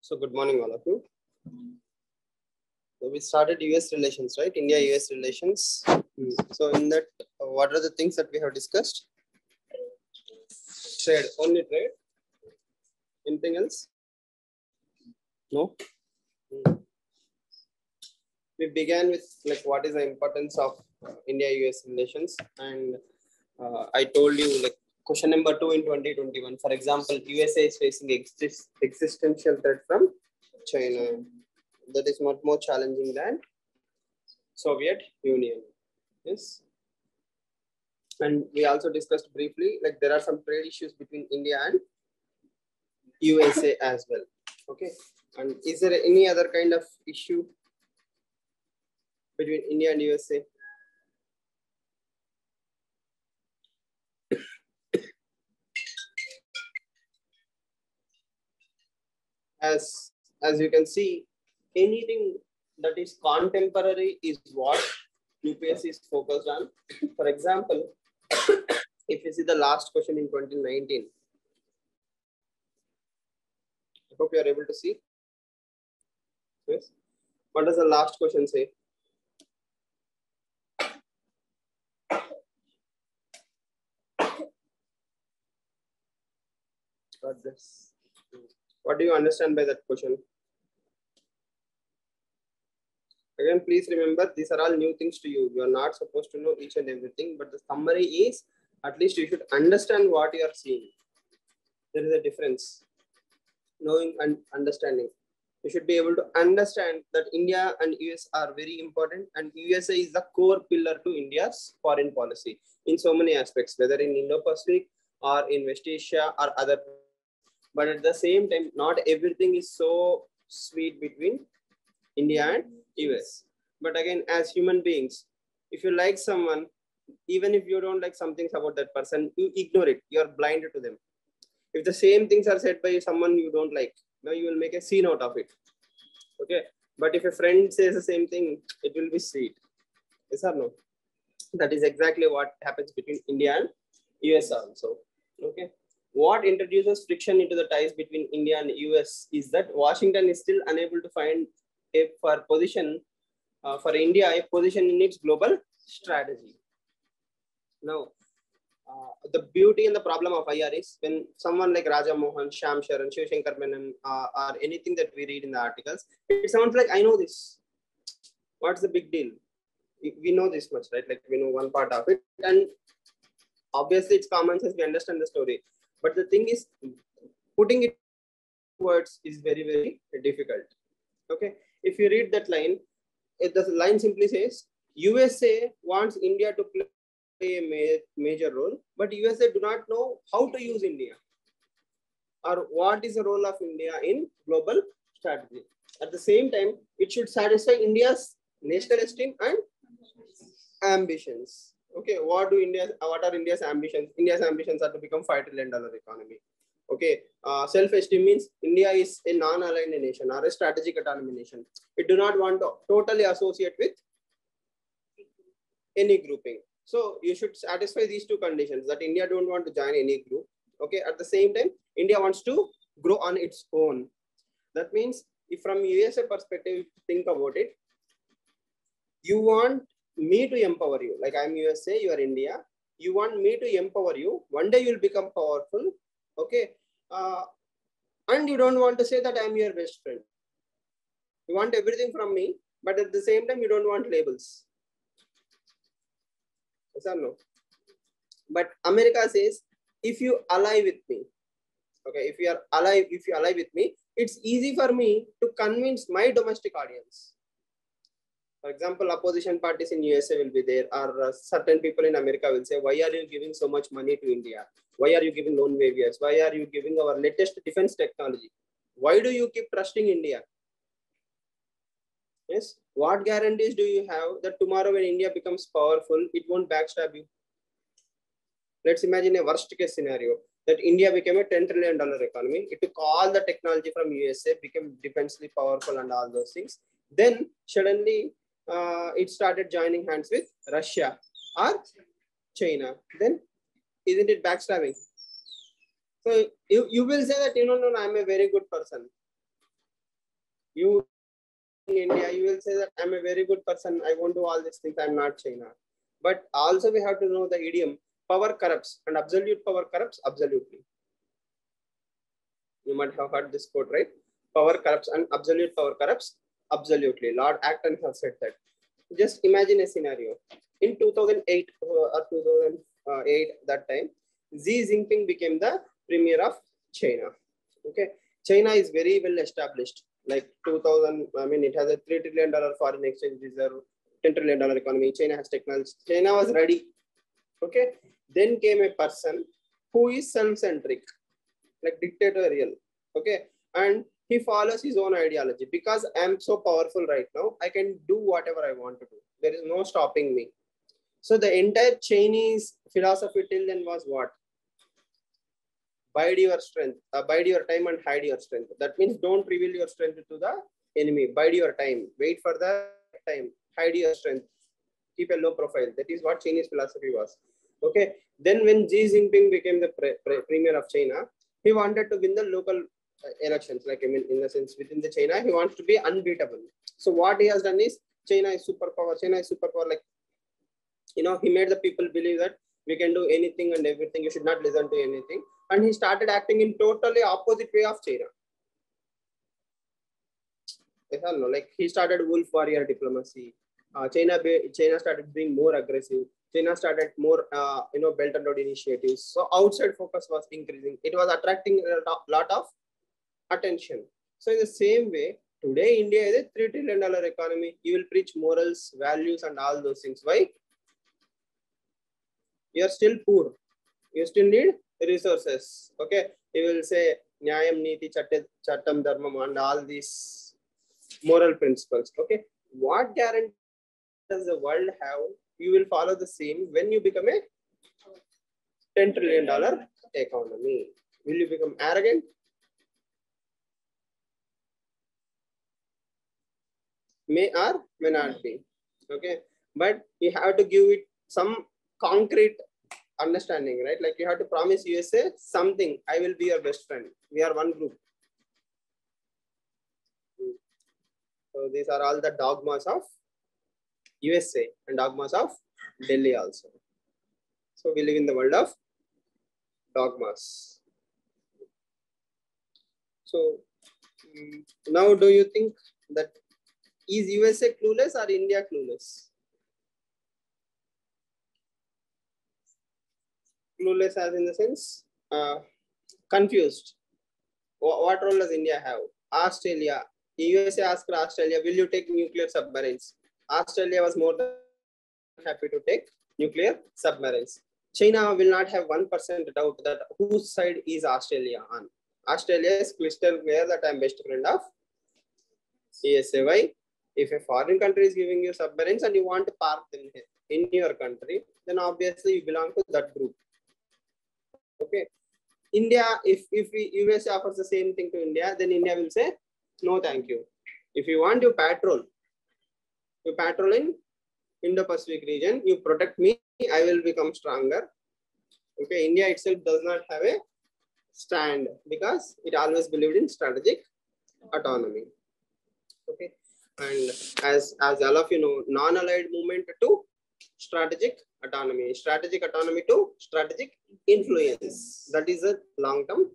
So good morning, all of you. So we started US relations, right? India-US relations. So in that, what are the things that we have discussed? Trade, only trade. Anything else? No. We began with like what is the importance of India-US relations, and I told you like question number 2 in 2021. For example, USA is facing existential threat from China. That is much more challenging than Soviet Union. Yes. And we also discussed briefly, like there are some trade issues between India and USA as well. Okay. And is there any other kind of issue between India and USA? As you can see, anything that is contemporary is what UPSC is focused on. For example, if you see the last question in 2019, I hope you are able to see. Yes. What does the last question say? Got this. What do you understand by that question? Again, please remember, these are all new things to you. You are not supposed to know each and everything, but the summary is at least you should understand what you are seeing. There is a difference. Knowing and understanding. You should be able to understand that India and US are very important, and USA is the core pillar to India's foreign policy in so many aspects, whether in Indo-Pacific or in West Asia or other. But at the same time, not everything is so sweet between India and US. But again, as human beings, if you like someone, even if you don't like some things about that person, you ignore it. You are blinded to them. If the same things are said by someone you don't like, now you will make a scene out of it. Okay. But if a friend says the same thing, it will be sweet. Yes or no? That is exactly what happens between India and US also. Okay. What introduces friction into the ties between India and US is that Washington is still unable to find a position for India, a position in its global strategy. Now, the beauty and the problem of IR is when someone like Raja Mohan, Sham Sharan, Shiv Shankar Menon, or anything that we read in the articles, it sounds like, I know this. What's the big deal? We know this much, right? Like we know one part of it. And obviously it's common sense, we understand the story. But the thing is, putting it words is very, very difficult. Okay. If you read that line, the line simply says, USA wants India to play a major role, but USA do not know how to use India or what is the role of India in global strategy. At the same time, it should satisfy India's national esteem and ambitions. Okay, what are India's ambitions? India's ambitions are to become $5 trillion economy. Okay, self-esteem means India is a non-aligned nation or a strategic autonomy nation. It do not want to totally associate with any grouping. So you should satisfy these two conditions, that India don't want to join any group. Okay, at the same time, India wants to grow on its own. That means if from USA perspective, think about it, you want me to empower you. Like I'm USA, you are India. You want me to empower you. One day you'll become powerful. Okay. And you don't want to say that I'm your best friend. You want everything from me, but at the same time, you don't want labels. Yes or no? But America says, if you ally with me, okay, if you ally with me, it's easy for me to convince my domestic audience. For example, opposition parties in USA will be there, or certain people in America will say, why are you giving so much money to India? Why are you giving loan waivers? Why are you giving our latest defense technology? Why do you keep trusting India? Yes. What guarantees do you have that tomorrow when India becomes powerful, it won't backstab you? Let's imagine a worst case scenario that India became a $10 trillion economy. It took all the technology from USA, became defensively powerful and all those things. Then suddenly it started joining hands with Russia or China. Then isn't it backstabbing? So you will say that, no, I'm a very good person. You in India, you will say that I'm a very good person. I won't do all these things. I'm not China. But also we have to know the idiom, power corrupts and absolute power corrupts absolutely. You might have heard this quote, right? Power corrupts and absolute power corrupts absolutely. Lord Acton has said that. Just imagine a scenario. In 2008 or 2008, that time, Xi Jinping became the premier of China. Okay, China is very well established. Like 2000, I mean, it has a $3 trillion foreign exchange reserve, $10 trillion economy. China has technology. China was ready. Okay, then came a person who is self-centric, like dictatorial. Okay, and he follows his own ideology. Because I'm so powerful right now, I can do whatever I want to do. There is no stopping me. So the entire Chinese philosophy till then was what? Bide your strength, bide your time and hide your strength. That means don't reveal your strength to the enemy. Bide your time, wait for the time, hide your strength, keep a low profile. That is what Chinese philosophy was. Okay. Then when Xi Jinping became the premier of China, he wanted to win the local elections. Like, I mean, in the sense within the China, he wants to be unbeatable. So what he has done is, China is superpower. China is superpower. Like, you know, he made the people believe that we can do anything and everything. You should not listen to anything. And he started acting in totally opposite way of China. Like he started wolf warrior diplomacy. China started being more aggressive. China started more, Belt and Road initiatives. So outside focus was increasing. It was attracting a lot of attention. So in the same way, today India is a $3 trillion economy. You will preach morals, values, and all those things. Why? You are still poor. You still need resources. Okay. You will say Nyayam, Niti, Chattam, Dharmam, and all these moral principles. Okay. What guarantee does the world have? You will follow the same when you become a $10 trillion economy. Will you become arrogant? May or may not be. Okay. But you have to give it some concrete understanding, right? Like you have to promise USA something. I will be your best friend. We are one group. So these are all the dogmas of USA and dogmas of Delhi also. So we live in the world of dogmas. So now do you think that is USA clueless or India clueless? Clueless as in the sense confused. What role does India have? Australia. USA asked Australia, will you take nuclear submarines? Australia was more than happy to take nuclear submarines. China will not have 1% doubt that whose side is Australia on. Australia is crystal clear that I'm best friend of USA. Why? If a foreign country is giving you submarines and you want to park them in your country, then obviously you belong to that group. Okay. India, if USA offers the same thing to India, then India will say, no, thank you. If you want to patrol in Indo-Pacific region, you protect me, I will become stronger. Okay, India itself does not have a stand because it always believed in strategic autonomy. Okay, and as all of you know, non-allied movement to strategic autonomy to strategic influence. That is a long-term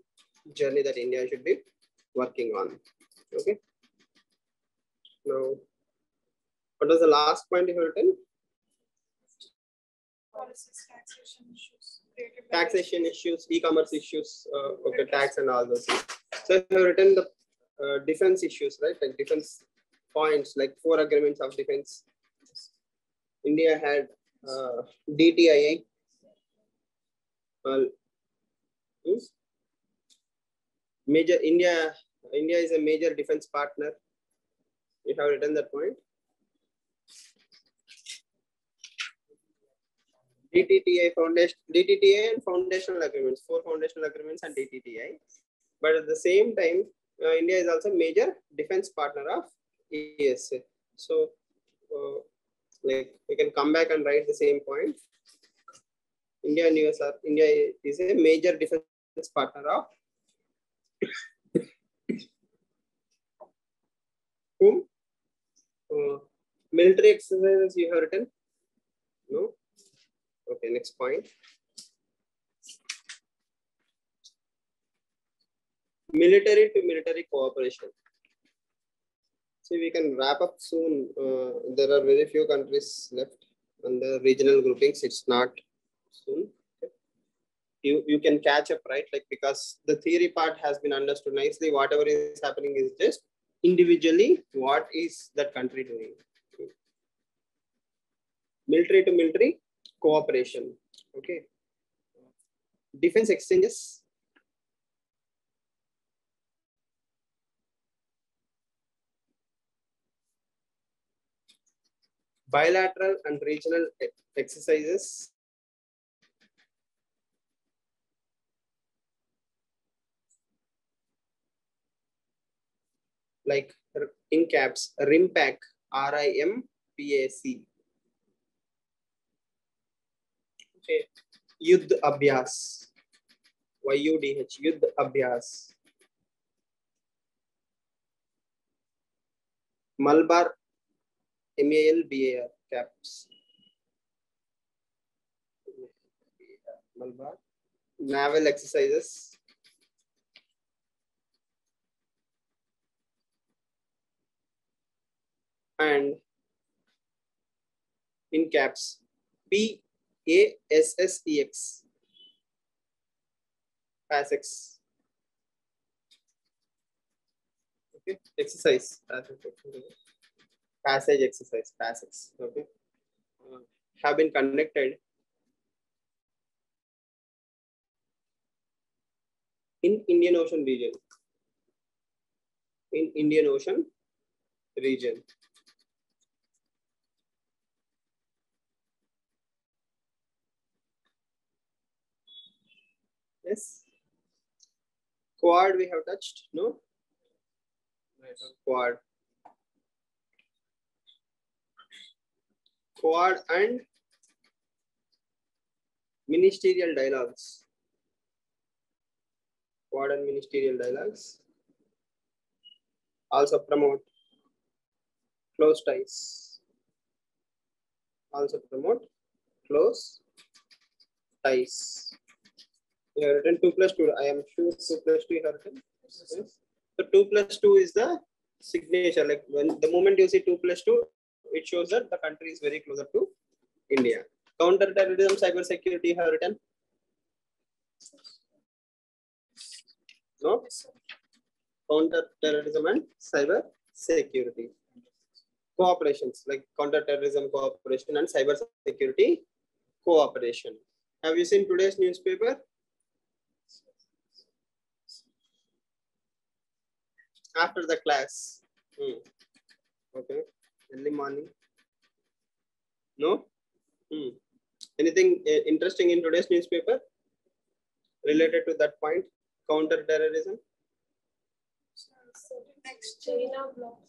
journey that India should be working on. Okay. Now, what was the last point you have written? Policies, taxation issues, e-commerce issues, okay, tax and all those things. So you have written the defense issues, right? Like defense points, like 4 agreements of defense. India had DTIA. Major India is a major defense partner. You have written that point. DTTA and foundational agreements, 4 foundational agreements and DTTA. But at the same time, India is also a major defense partner of ESA. So, like we can come back and write the same point. India is a major defense partner of Whom? Military exercises you have written? No? Okay, next point. Military to military cooperation. So we can wrap up soon. There are very few countries left on the regional groupings. It's not soon. Okay. You can catch up, right? Like, because the theory part has been understood nicely. Whatever is happening is just individually what is that country doing. Okay. Military to military cooperation. Okay. Defense exchanges. Bilateral and regional exercises. Like in caps, RIMPAC, RIMPAC. Okay. Yudh Abhyas, YUDH, Yudh Abhyas. Malabar, MALBAR, caps. Malabar. Naval exercises. And in caps, PASSEX, PASSEX. Okay, exercise, passage exercise, PASSEX. Okay, have been conducted in Indian Ocean region. In Indian Ocean region. Yes. Quad we have touched, no? Quad. Quad and ministerial dialogues. Quad and ministerial dialogues. Also promote close ties. Also promote close ties. You have written 2 plus 2. I am sure 2 plus 2 you have written. Yes. So 2 plus 2 is the signature. Like when the moment you see 2 plus 2, it shows that the country is very closer to India. Counter-terrorism, cyber security you have written. No? Counter-terrorism and cyber security. Cooperations like counter-terrorism cooperation and cyber security cooperation. Have you seen today's newspaper? After the class. Okay. Early morning. No? Anything interesting in today's newspaper related to that point? Counter-terrorism? Next China block.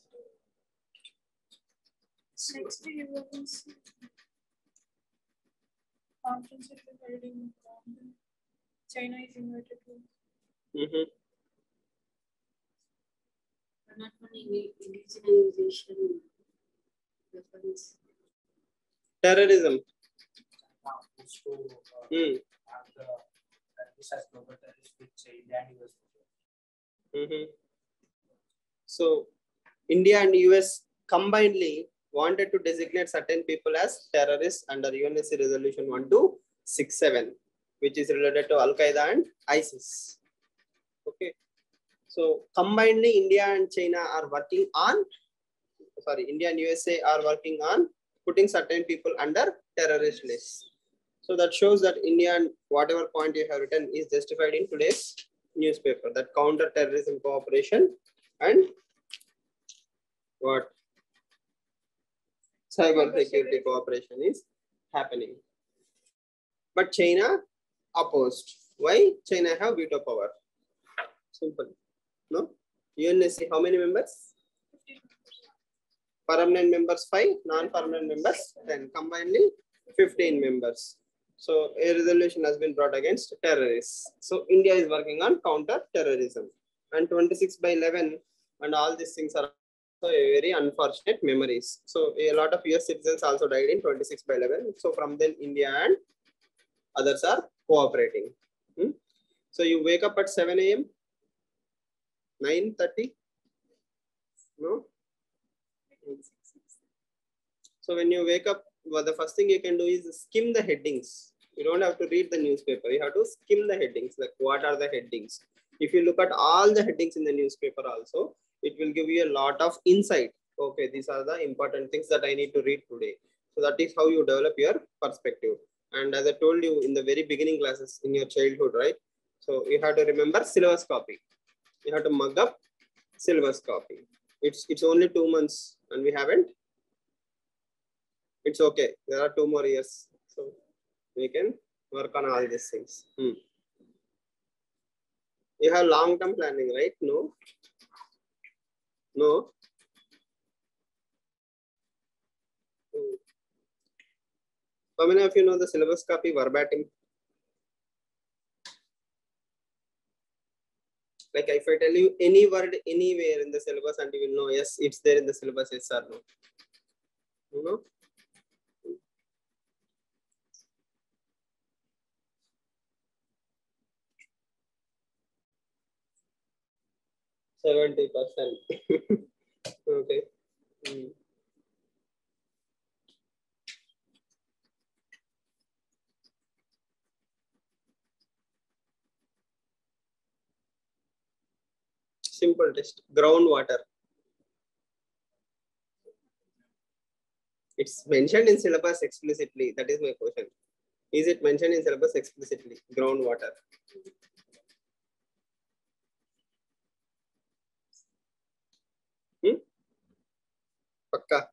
Next events. Conference will be held in London. China is invited to. Not only indigenization weapons. Terrorism. So India and US combinedly wanted to designate certain people as terrorists under UNSC Resolution 1267, which is related to Al Qaeda and ISIS. Okay. So combinedly, India and China are working on, India and USA are working on putting certain people under terrorist list. So that shows that India and whatever point you have written is justified in today's newspaper, that counter-terrorism cooperation and what? Cyber security cooperation is happening. But China opposed. Why? China have veto power. Simple. No? UNSC, how many members? 15. Permanent members 5, non-permanent members 10. Combinedly 15 members. So a resolution has been brought against terrorists. So India is working on counter-terrorism. And 26/11 and all these things are a very unfortunate memories. So a lot of US citizens also died in 26/11. So from then India and others are cooperating. So you wake up at 7 a.m. 9:30. No. So when you wake up, well, the first thing you can do is skim the headings. You don't have to read the newspaper. You have to skim the headings. Like what are the headings? If you look at all the headings in the newspaper also, it will give you a lot of insight. Okay, these are the important things that I need to read today. So that is how you develop your perspective. And as I told you in the very beginning classes in your childhood, right? So you have to remember syllabus copy. You have to mug up syllabus copy. It's only 2 months and we haven't. It's okay. There are 2 more years. So we can work on all these things. You have long-term planning, right? No. No. How many of you know the syllabus copy verbatim? Like if I tell you any word anywhere in the syllabus and you will know, yes, it's there in the syllabus, yes or no? You know? 70%. Okay. Simple test. Groundwater. It's mentioned in syllabus explicitly. That is my question. Is it mentioned in syllabus explicitly? Groundwater. Pakka.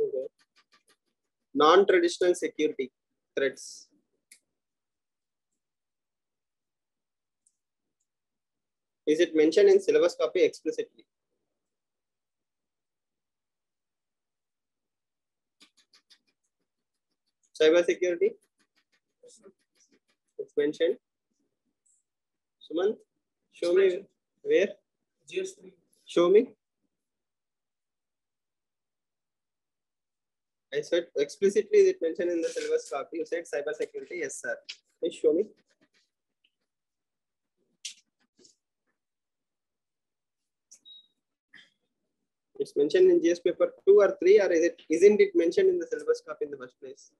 Okay. Non-traditional security threats. Is it mentioned in syllabus copy explicitly? Cyber security? It's mentioned. Suman, show me where? GS3. Show me. I said explicitly is it mentioned in the syllabus copy? You said cyber security. Yes, sir. Please show me. It's mentioned in GS paper 2 or 3, or isn't it mentioned in the syllabus copy in the first place?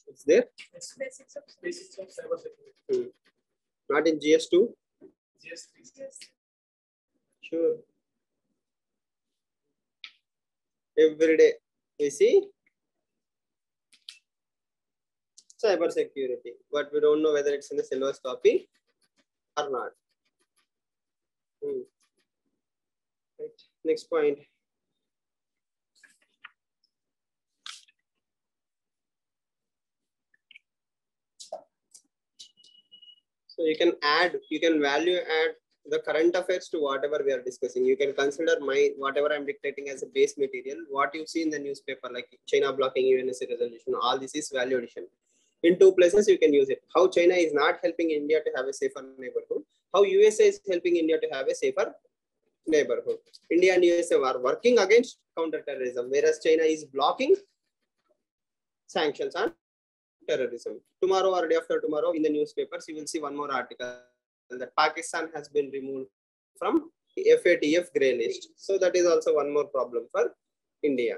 It's there. Basics of cyber security. Not in GS2. GS3. Sure. Every day we see cyber security, but we don't know whether it's in the syllabus copy or not. Right. Next point. So you can value add the current affairs to whatever we are discussing. You can consider whatever I'm dictating as a base material. What you see in the newspaper, like China blocking UNSC resolution, all this is value addition. In 2 places you can use it. How China is not helping India to have a safer neighborhood. How USA is helping India to have a safer neighborhood. India and USA are working against counterterrorism, whereas China is blocking sanctions on terrorism. Tomorrow or day after tomorrow in the newspapers, you will see one more article that Pakistan has been removed from the FATF grey list. So that is also one more problem for India.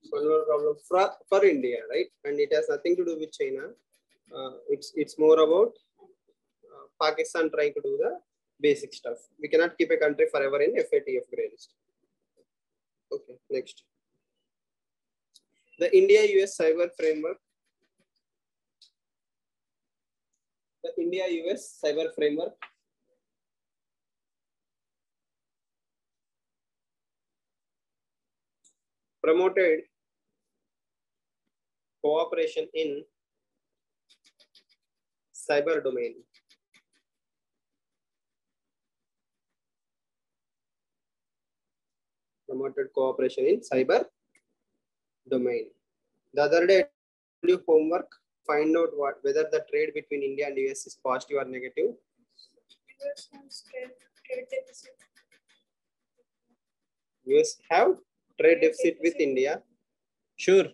One more problem for India, right? And it has nothing to do with China. It's more about Pakistan trying to do the basic stuff. We cannot keep a country forever in FATF grey list. Okay, next. The India-US cyber framework. The India-US cyber framework. Promoted cooperation in cyber domain. promoted cooperation in cyber domain. The other day, I told you homework. Find out whether the trade between India and US is positive or negative. US has trade deficit. US have trade deficit with India. Sure.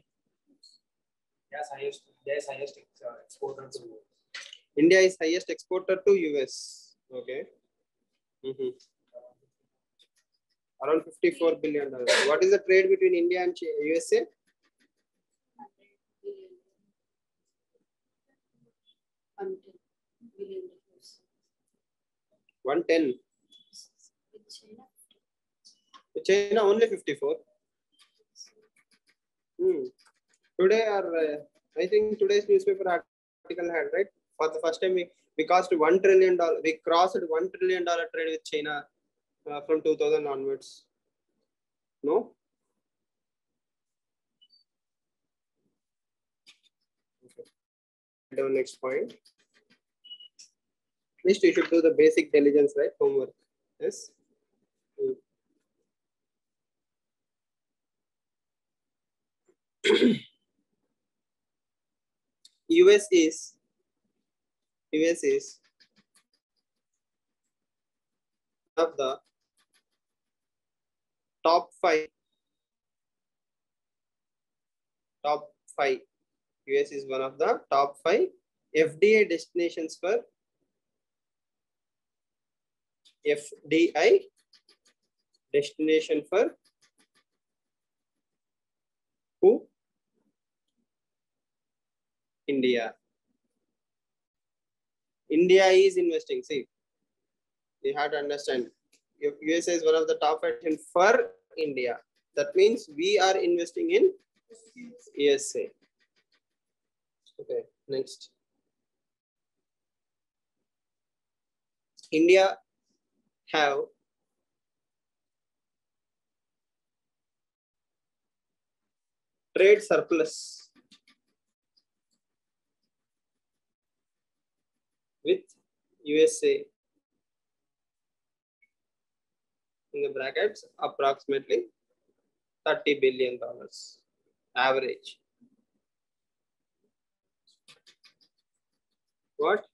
Yes, highest exporter to India is highest exporter to US. Okay. Around $54 billion. What is the trade between India and USA? 110 billion. 110. With China, With China only 54. Today, I think today's newspaper article had, right? For the first time, we crossed $1 trillion. We crossed $1 trillion trade with China from 2000 onwards. No? Okay. Down next point. At least you should do the basic diligence, right? Homework. Yes. US is one of the top five. US is one of the top 5 FDI destinations for who? India. India is investing. See, you have to understand. USA is one of the top 5 for India. That means we are investing in USA. Okay, next. India have trade surplus with USA in the brackets approximately $30 billion average. What?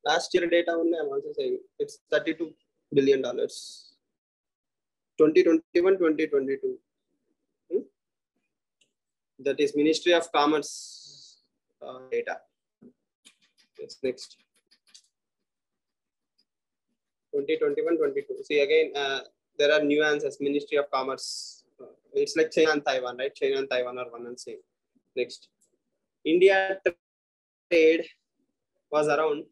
Last year data only, I'm also saying it's $32 billion. 2021, 2022. That is Ministry of Commerce data. Yes, next. 2021, 22. See again, there are nuances. Ministry of Commerce. It's like China and Taiwan, right? China and Taiwan are one and same. Next. India trade was around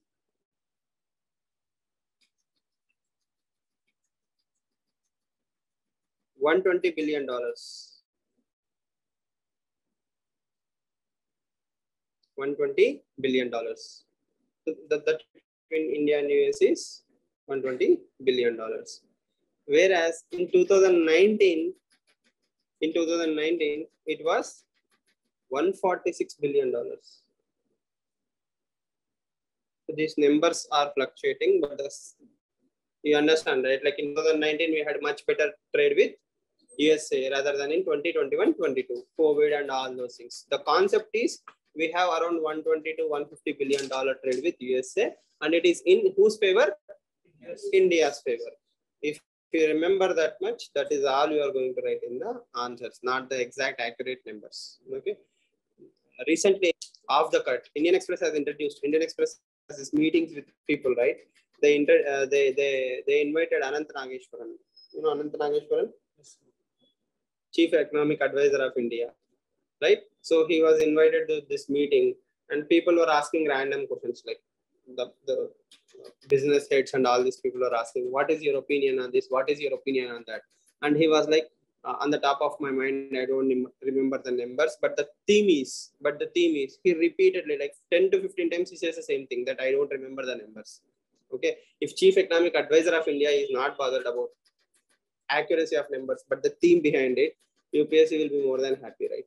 $120 billion. $120 billion. So that between India and US is $120 billion. Whereas in 2019, it was $146 billion. So these numbers are fluctuating, but you understand, right? Like in 2019, we had much better trade with USA rather than in 2021, 22, COVID and all those things. The concept is we have around $120 to $150 billion trade with USA, and it is in whose favor? Yes. India's favor. If you remember that much, that is all you are going to write in the answers, not the exact accurate numbers. Okay. Recently, off the cut, Indian Express has introduced. Indian Express has these meetings with people, right? They invited Anant Nageshwaran. You know Anant Nageshwaran? Yes. Chief Economic Advisor of India, right? So he was invited to this meeting, and people were asking random questions, like the business heads and all these people are asking, what is your opinion on this? What is your opinion on that? And he was like, on the top of my mind, I don't remember the numbers, but the theme is, he repeatedly, like 10 to 15 times, he says the same thing, that I don't remember the numbers. Okay. If Chief Economic Advisor of India is not bothered about accuracy of numbers, but the theme behind it, UPSC will be more than happy, right?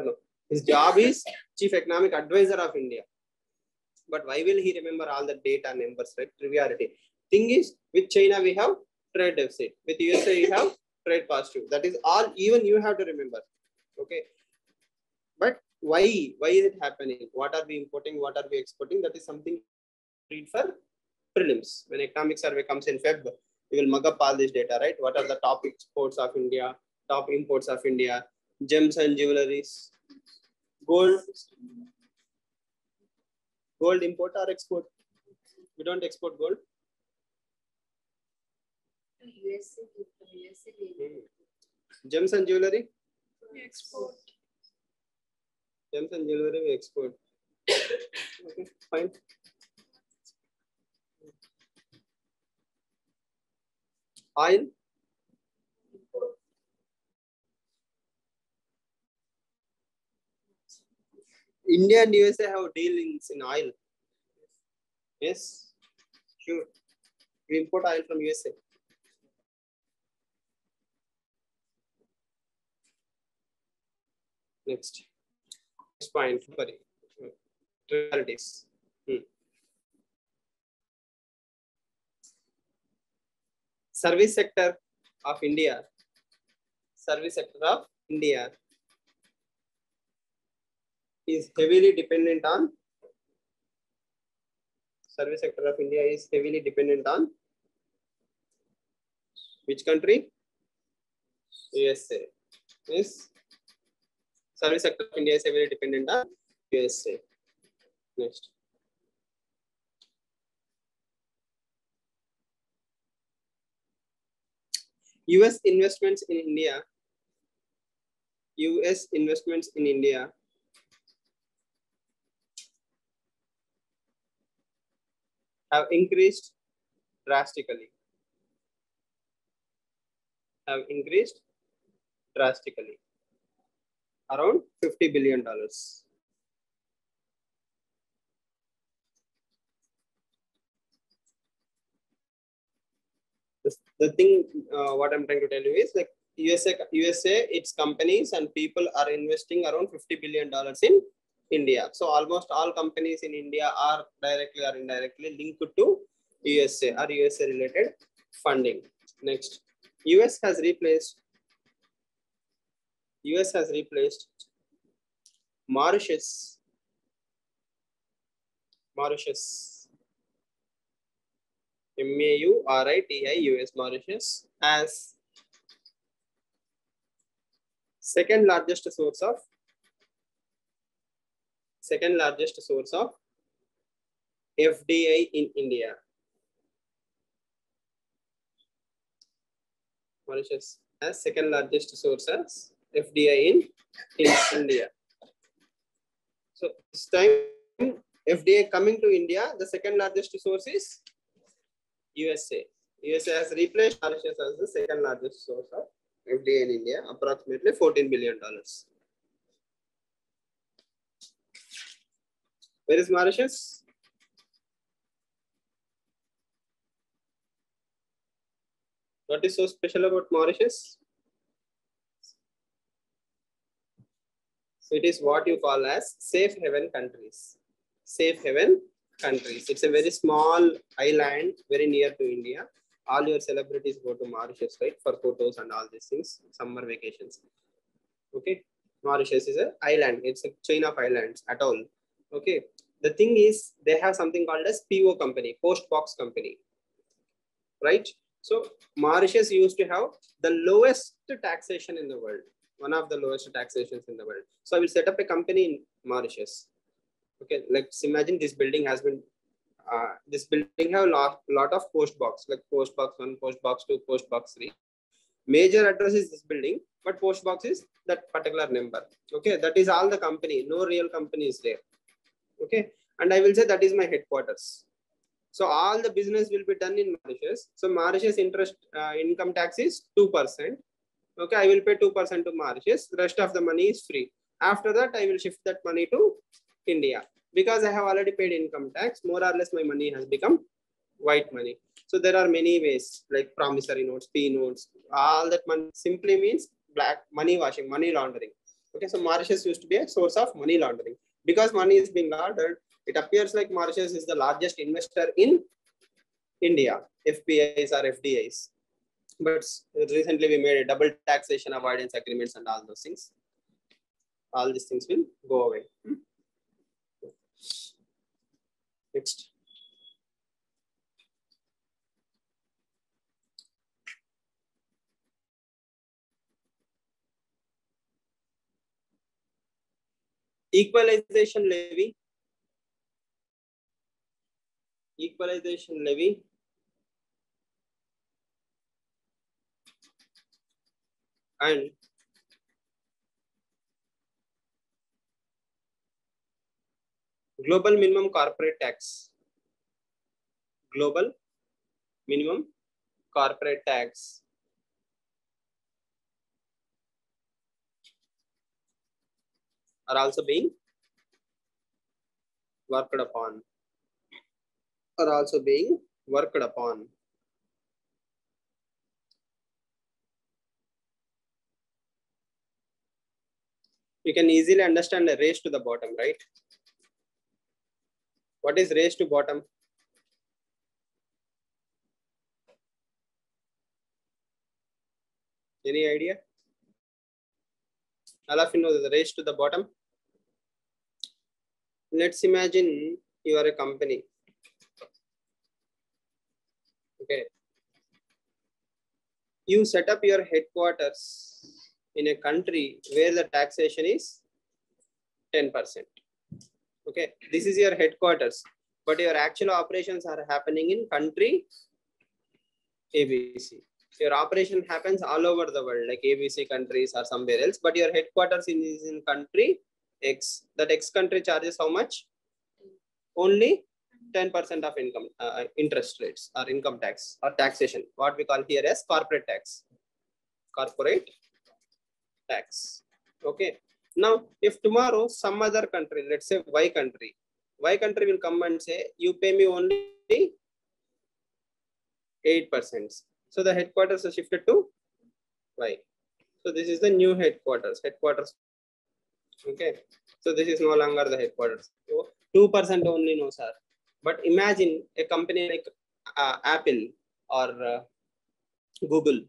No. His job is Chief Economic Advisor of India. But why will he remember all the data numbers, right? Triviality. Thing is, with China, we have trade deficit. With USA, you have trade positive. That is all. Even you have to remember. Okay. But why is it happening? What are we importing? What are we exporting? That is something read for prelims. When economic survey comes in Feb, you will mug up all this data, right? What are the top exports of India, top imports of India, gems and jewelries, gold import or export? We don't export gold. USA. Gems and jewelry. We export. Gems and jewelry we export. Okay, fine. Oil. India and USA have dealings in oil. Yes, sure. We import oil from USA. Next point. Sorry. Priorities. Service sector of India. Service sector of India is heavily dependent on. Service sector of India is heavily dependent on which country? USA. Yes. Service sector of India is heavily dependent on USA. Next. US investments in India. US investments in India have increased drastically. Around $50 billion. The thing, what I'm trying to tell you is like USA, its companies and people are investing around $50 billion in India. So almost all companies in India are directly or indirectly linked to USA or USA related funding. Next, US has replaced Mauritius, MAURITIUS, Mauritius, as second largest source of FDI in India. Mauritius as second largest source as FDI in India. So this time FDI coming to India, the second largest source is USA. USA has replaced Mauritius as the second largest source of FDI in India, approximately $14 billion. Where is Mauritius? What is so special about Mauritius? So it is what you call as safe haven countries. It's a very small island, very near to India. All your celebrities go to Mauritius, right, for photos and all these things, summer vacations. Okay, Mauritius is an island. It's a chain of islands, atoll. Okay, the thing is they have something called as PO company, post box company, right? So Mauritius used to have the lowest taxation in the world, one of the lowest taxations in the world. So I will set up a company in Mauritius. Okay, let's imagine this building has been, this building have lot of post box, like post box 1, post box 2, post box 3. Major address is this building, but post box is that particular number. Okay, that is all the company. No real company is there. Okay, and I will say that is my headquarters. So all the business will be done in Mauritius. So Mauritius income tax is 2%. Okay, I will pay 2% to Mauritius. The rest of the money is free. After that, I will shift that money to India. Because I have already paid income tax, more or less my money has become white money. So there are many ways like promissory notes, P notes, all that money simply means black money washing, money laundering. Okay, so Mauritius used to be a source of money laundering. Because money is being laundered, it appears like Mauritius is the largest investor in India, FPIs or FDIs. But recently we made a double taxation avoidance agreements and all those things. All these things will go away. Next. Equalization levy. Equalization levy. And global minimum corporate tax. Global minimum corporate tax are also being worked upon. Are also being worked upon. You can easily understand the race to the bottom, right? What is race to bottom? Any idea? All of you know the race to the bottom. Let's imagine you are a company. Okay. You set up your headquarters in a country where the taxation is 10%. Okay. This is your headquarters, but your actual operations are happening in country ABC. Your operation happens all over the world, like ABC countries or somewhere else, but your headquarters is in country X. That X country charges how much? Only 10% of income, interest rates or income tax or taxation, what we call here as corporate tax. Corporate tax. Okay. Now, if tomorrow some other country, let's say Y country will come and say, you pay me only 8%. So the headquarters are shifted to Y. So this is the new headquarters. Okay. So this is no longer the headquarters. So 2% only, no sir. But imagine a company like Apple or Google.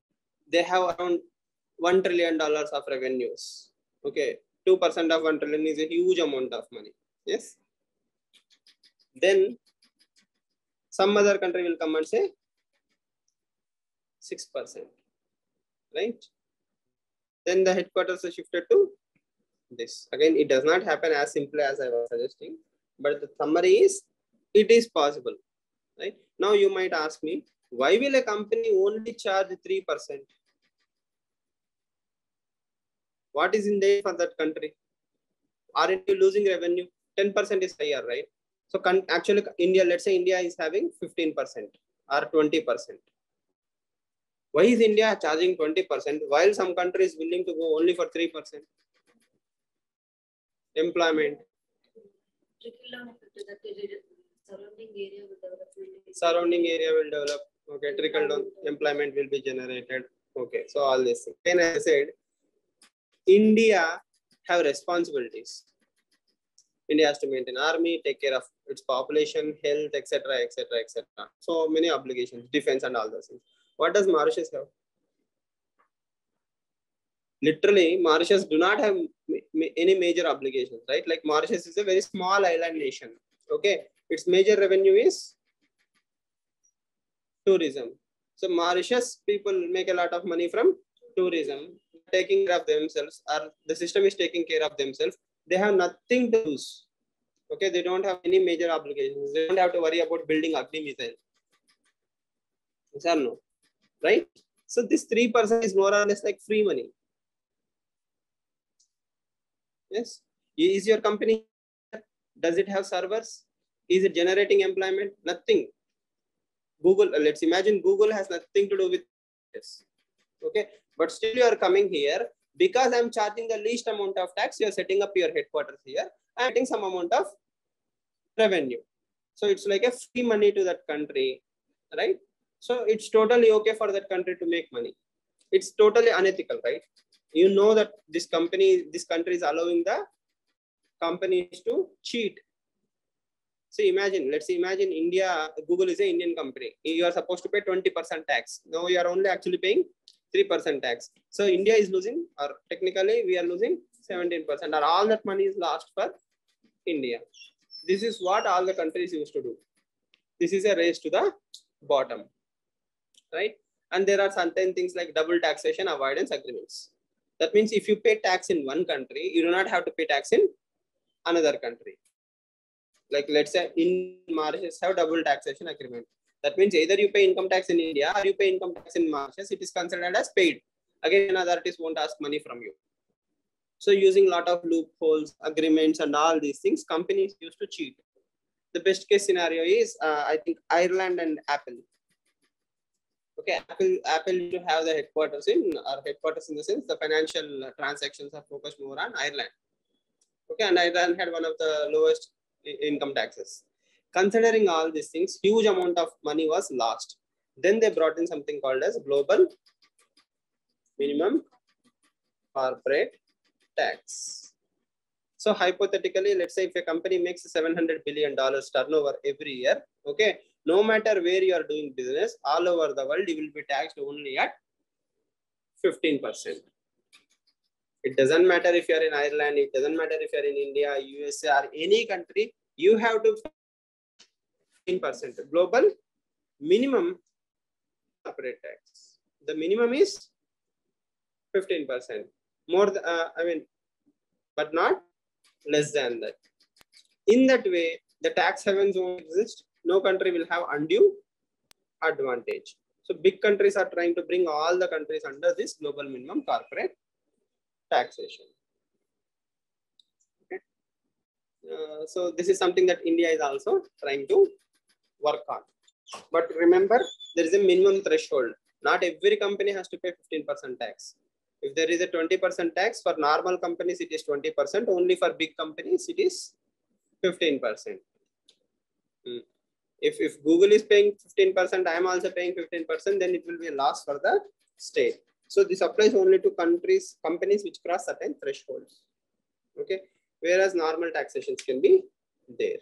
They have around $1 trillion of revenues. Okay. 2% of 1 trillion is a huge amount of money. Yes. Then some other country will come and say 6%. Right? Then the headquarters are shifted to this. Again, it does not happen as simple as I was suggesting, but the summary is it is possible. Right? Now you might ask me, why will a company only charge 3%? What is in there for that country? Aren't you losing revenue? 10% is higher, right? So actually India, let's say India is having 15% or 20%. Why is India charging 20% while some countries willing to go only for 3%? Employment. Surrounding area will develop. Okay, trickle down employment will be generated. Okay, so all this thing. And as I said, India have responsibilities. India has to maintain army, take care of its population, health, etc., etc., etc. So many obligations, defense and all those things. What does Mauritius have? Literally, Mauritius do not have any major obligations, right? Like Mauritius is a very small island nation. Okay, its major revenue is tourism. So Mauritius people make a lot of money from tourism, taking care of themselves, or the system is taking care of themselves. They have nothing to lose. Okay, they don't have any major obligations. They don't have to worry about building Agni missile. Yes or no? Right? So this 3% is more or less like free money. Yes. Is your company, does it have servers? Is it generating employment? Nothing. Google, let's imagine Google has nothing to do with this. Okay. But still you are coming here because I'm charging the least amount of tax. You're setting up your headquarters here. I'm getting some amount of revenue. So it's like a free money to that country, right? So it's totally okay for that country to make money. It's totally unethical, right? You know that this country is allowing the companies to cheat. So imagine, let's imagine India, Google is an Indian company. You are supposed to pay 20% tax. Now you are only actually paying 3% tax. So India is losing, or technically we are losing 17%, or all that money is lost for India. This is what all the countries used to do. This is a race to the bottom, right? And there are certain things like double taxation avoidance agreements. That means if you pay tax in one country, you do not have to pay tax in another country. Like let's say in Mauritius have double taxation agreement. That means either you pay income tax in India or you pay income tax in Mauritius, it is considered as paid. Again, authorities won't ask money from you. So using a lot of loopholes, agreements and all these things, companies used to cheat. The best case scenario is, I think, Ireland and Apple. Okay, Apple used to have the headquarters in the sense the financial transactions are focused more on Ireland. Okay, and Ireland had one of the lowest income taxes. Considering all these things, huge amount of money was lost. Then they brought in something called as global minimum corporate tax. So hypothetically, let's say if a company makes $700 billion turnover every year, okay, no matter where you are doing business, all over the world, you will be taxed only at 15%. It doesn't matter if you're in Ireland, it doesn't matter if you're in India, USA, or any country, you have to 15%. Global minimum corporate tax. The minimum is 15%. More, but not less than that. In that way, the tax havens won't exist. No country will have undue advantage. So big countries are trying to bring all the countries under this global minimum corporate taxation. Okay. So this is something that India is also trying to work on. But remember, there is a minimum threshold. Not every company has to pay 15% tax. If there is a 20% tax, for normal companies, it is 20%. Only for big companies, it is 15%. If Google is paying 15%, I am also paying 15%, then it will be a loss for the state. So this applies only to companies which cross certain thresholds. Okay, whereas normal taxations can be there.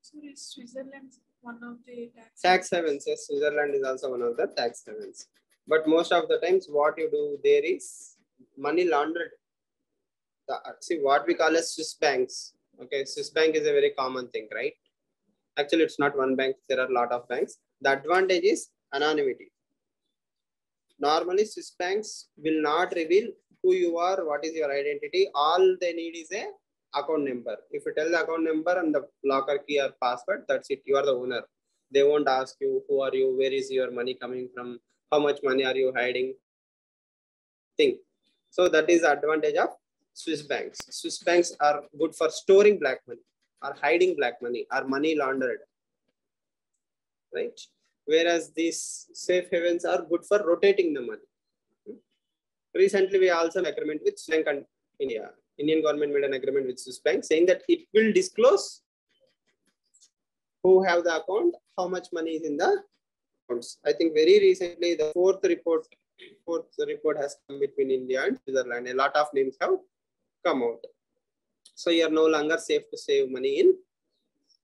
So is Switzerland one of the tax havens? Yes, Switzerland is also one of the tax havens. But most of the times, what you do there is money laundered. See what we call as Swiss banks. Okay, Swiss bank is a very common thing, right? Actually, it's not one bank. There are a lot of banks. The advantage is anonymity. Normally, Swiss banks will not reveal who you are, what is your identity. All they need is a account number. If you tell the account number and the locker key or password, that's it. You are the owner. They won't ask you who are you, where is your money coming from, how much money are you hiding. Thing. So that is the advantage of Swiss banks. Swiss banks are good for storing black money, or hiding black money, or money laundered, right? Whereas these safe havens are good for rotating the money. Recently, we also had an agreement with Swiss Bank and India. Indian government made an agreement with Swiss Bank saying that it will disclose who have the account, how much money is in the accounts. I think very recently the fourth report has come between India and Switzerland. A lot of names have come out. So you are no longer safe to save money in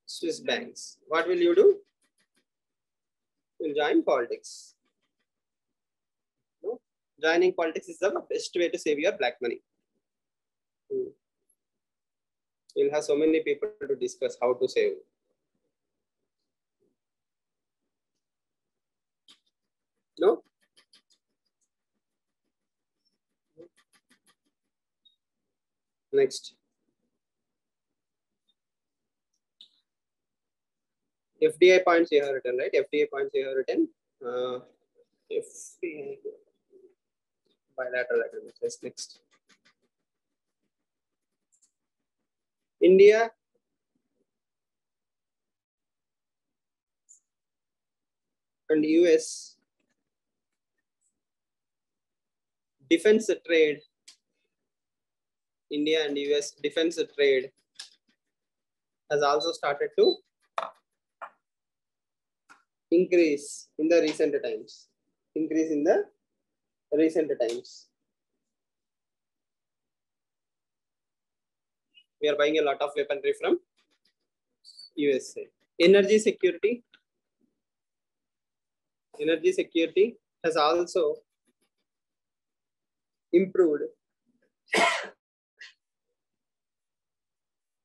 Swiss banks. What will you do? You'll join politics. No? Joining politics is the best way to save your black money. You'll have so many people to discuss how to save. No? Next. FDI points you have written, right? FDI points you have written. FDI bilateral agreements. Yes, next. India and US defense trade. India and US defense trade has also started to increase in the recent times. We are buying a lot of weaponry from USA. Energy security. Energy security has also improved.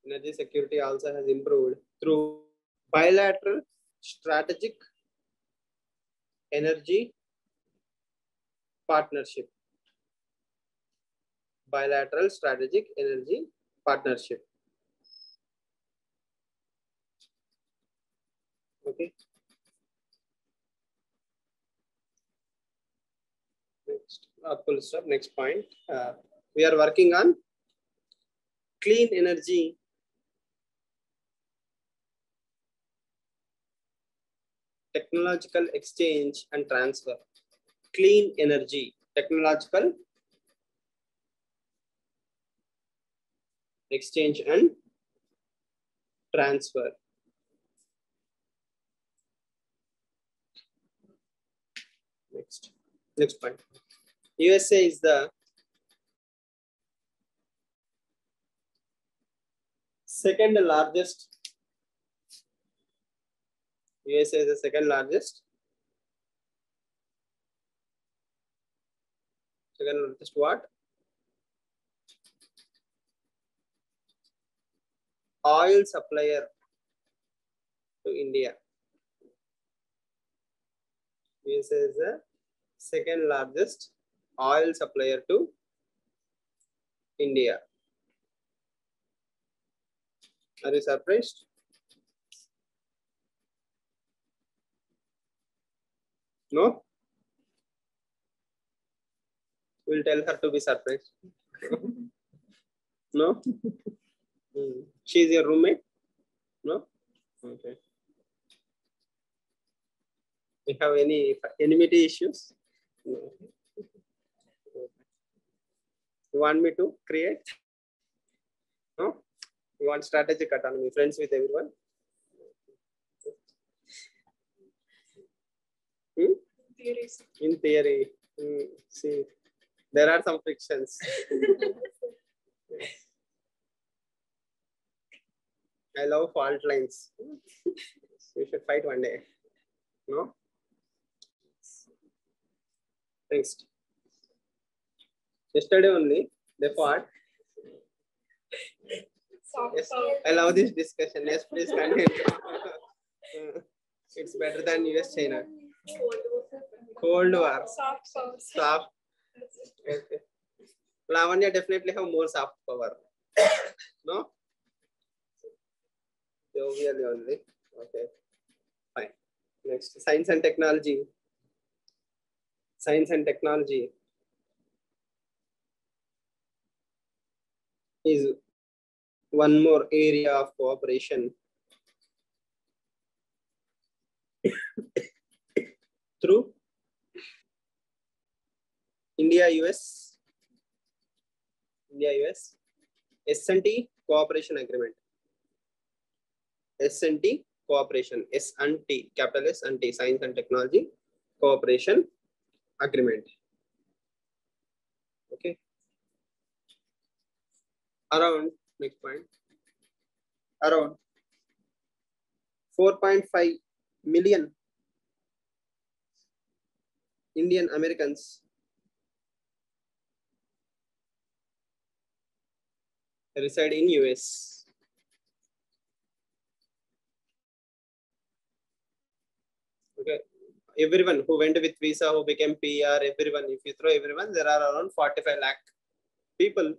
Energy security also has improved through bilateral strategic energy partnership. Bilateral strategic energy partnership. Okay. Next, full stop. Next point. We are working on clean energy technological exchange and transfer. Clean energy technological exchange and transfer. Next point. USA is the second largest. USA is the second largest. Second largest what? Oil supplier to India. USA is the second largest oil supplier to India. Are you surprised? No? We'll tell her to be surprised. No? She's your roommate? No? Okay. You have any enmity issues? No. You want me to create? No? You want strategic autonomy, friends with everyone? In theory. See, there are some frictions. I love fault lines. We should fight one day. No? Next. Yesterday only, they fought. Yes, I love this discussion. Yes, please continue. It's better than US China. Cold War. Soft. Okay. Lavanya definitely have more soft power. No? Jovially only. Okay. Fine. Next, science and technology. Science and technology is one more area of cooperation through India-US S&T cooperation agreement. S&T cooperation, S&T, capital S&T, science and technology cooperation agreement. Okay. Around, next point, around 4.5 million Indian Americans reside in US. Okay. Everyone who went with visa, who became PR, everyone, if you throw everyone, there are around 45 lakh people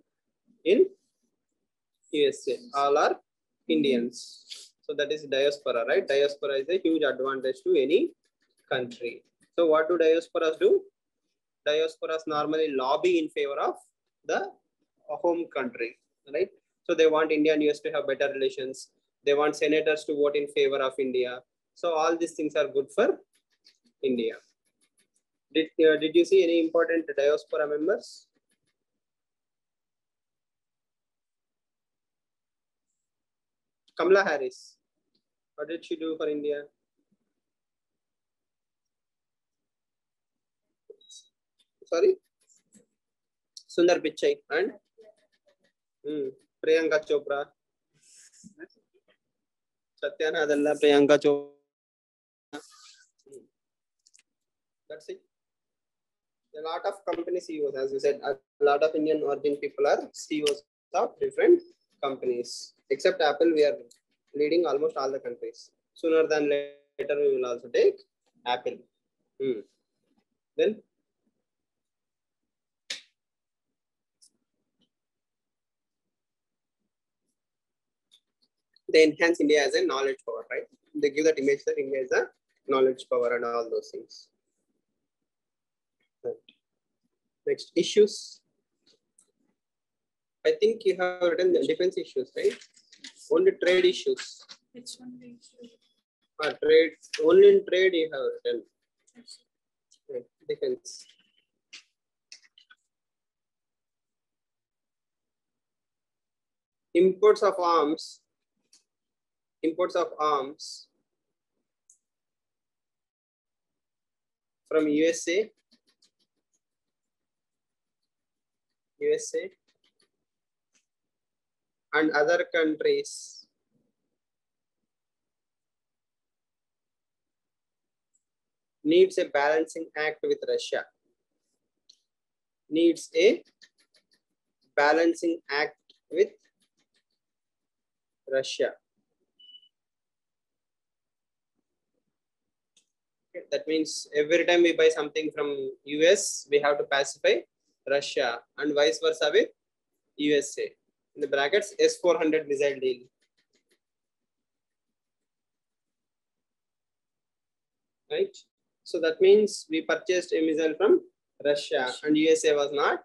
in USA. All are Indians. So that is diaspora, right? Diaspora is a huge advantage to any country. So what do diasporas do? Diasporas normally lobby in favor of the home country, right? So they want India and US to have better relations. They want senators to vote in favor of India. So all these things are good for India. Did you see any important diaspora members? Kamala Harris. What did she do for India? Sorry? Sundar Pichai and Priyanka Chopra. Satyanadalla, Priyanka Chopra. That's it. A lot of company CEOs, as you said, a lot of Indian origin people are CEOs of different companies. Except Apple, we are leading almost all the countries. Sooner than later, we will also take Apple. Then they enhance India as a knowledge power, right? They give that image that India is a knowledge power and all those things. Right. Next, issues. I think you have written the defense issues, right? Only trade issues. Which one we issue? Trade, only in trade you have written. Right. Defense. Imports of arms from USA and other countries needs a balancing act with Russia. Needs a balancing act with Russia. Okay, that means every time we buy something from US, we have to pacify Russia and vice versa with USA. In the brackets, S-400 missile deal. Right? So that means we purchased a missile from Russia and USA was not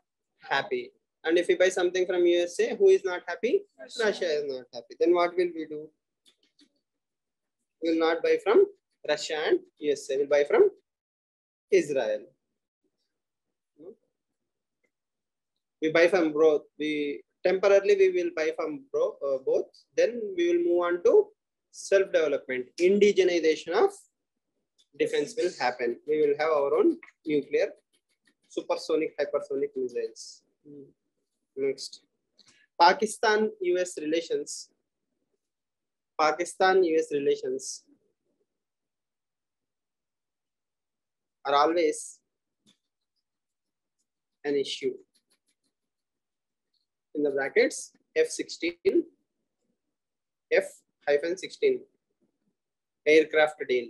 happy. And if we buy something from USA, who is not happy? Russia is not happy. Then what will we do? We will not buy from Russia and USA. We will buy from Israel. We buy from both. Temporarily we will buy from both. Then we will move on to self-development. Indigenization of defense will happen. We will have our own nuclear, supersonic, hypersonic missiles. Next, Pakistan-US relations. Pakistan-US relations are always an issue. In the brackets, F-16, F-16, aircraft deal.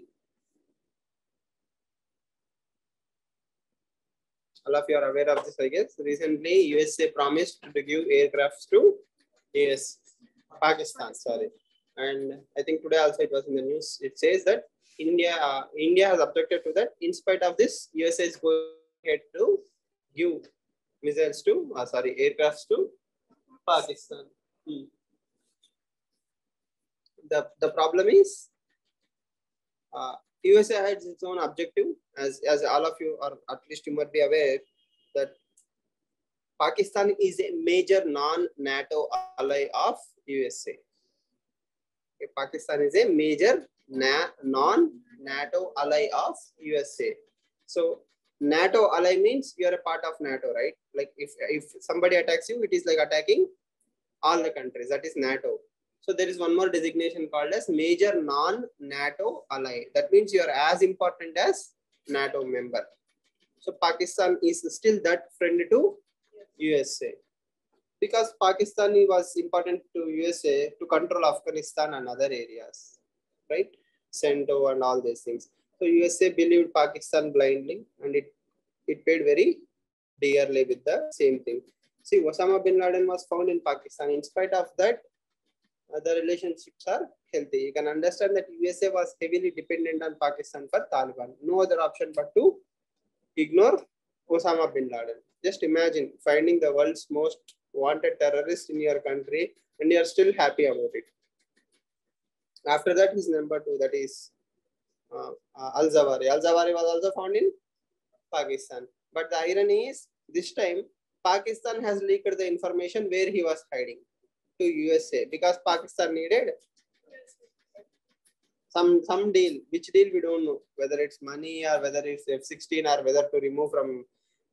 All of you are aware of this, I guess. Recently, USA promised to give aircrafts to Pakistan, sorry. And I think today also it was in the news. It says that India has objected to that. In spite of this, USA is going ahead to give missiles to, aircrafts to Pakistan. The problem is, USA has its own objective, as all of you, or at least you might be aware, that Pakistan is a major non-NATO ally of USA. Okay, Pakistan is a major non-NATO ally of USA. So NATO ally means you are a part of NATO, right? Like if somebody attacks you, it is like attacking all the countries. That is NATO. So there is one more designation called as major non-NATO ally. That means you are as important as NATO member. So Pakistan is still that friend to USA. Because Pakistan was important to USA to control Afghanistan and other areas, right? CENTO and all these things. So USA believed Pakistan blindly, and it paid very dearly with the same thing. See, Osama bin Laden was found in Pakistan. In spite of that, the relationships are healthy. You can understand that USA was heavily dependent on Pakistan for Taliban. No other option but to ignore Osama bin Laden. Just imagine finding the world's most wanted terrorist in your country and you are still happy about it. After that, his number 2, that is Al-Zawahiri. Al-Zawahiri was also found in Pakistan. But the irony is, this time, Pakistan has leaked the information where he was hiding to USA, because Pakistan needed some deal. Which deal we don't know, whether it's money or whether it's F-16 or whether to remove from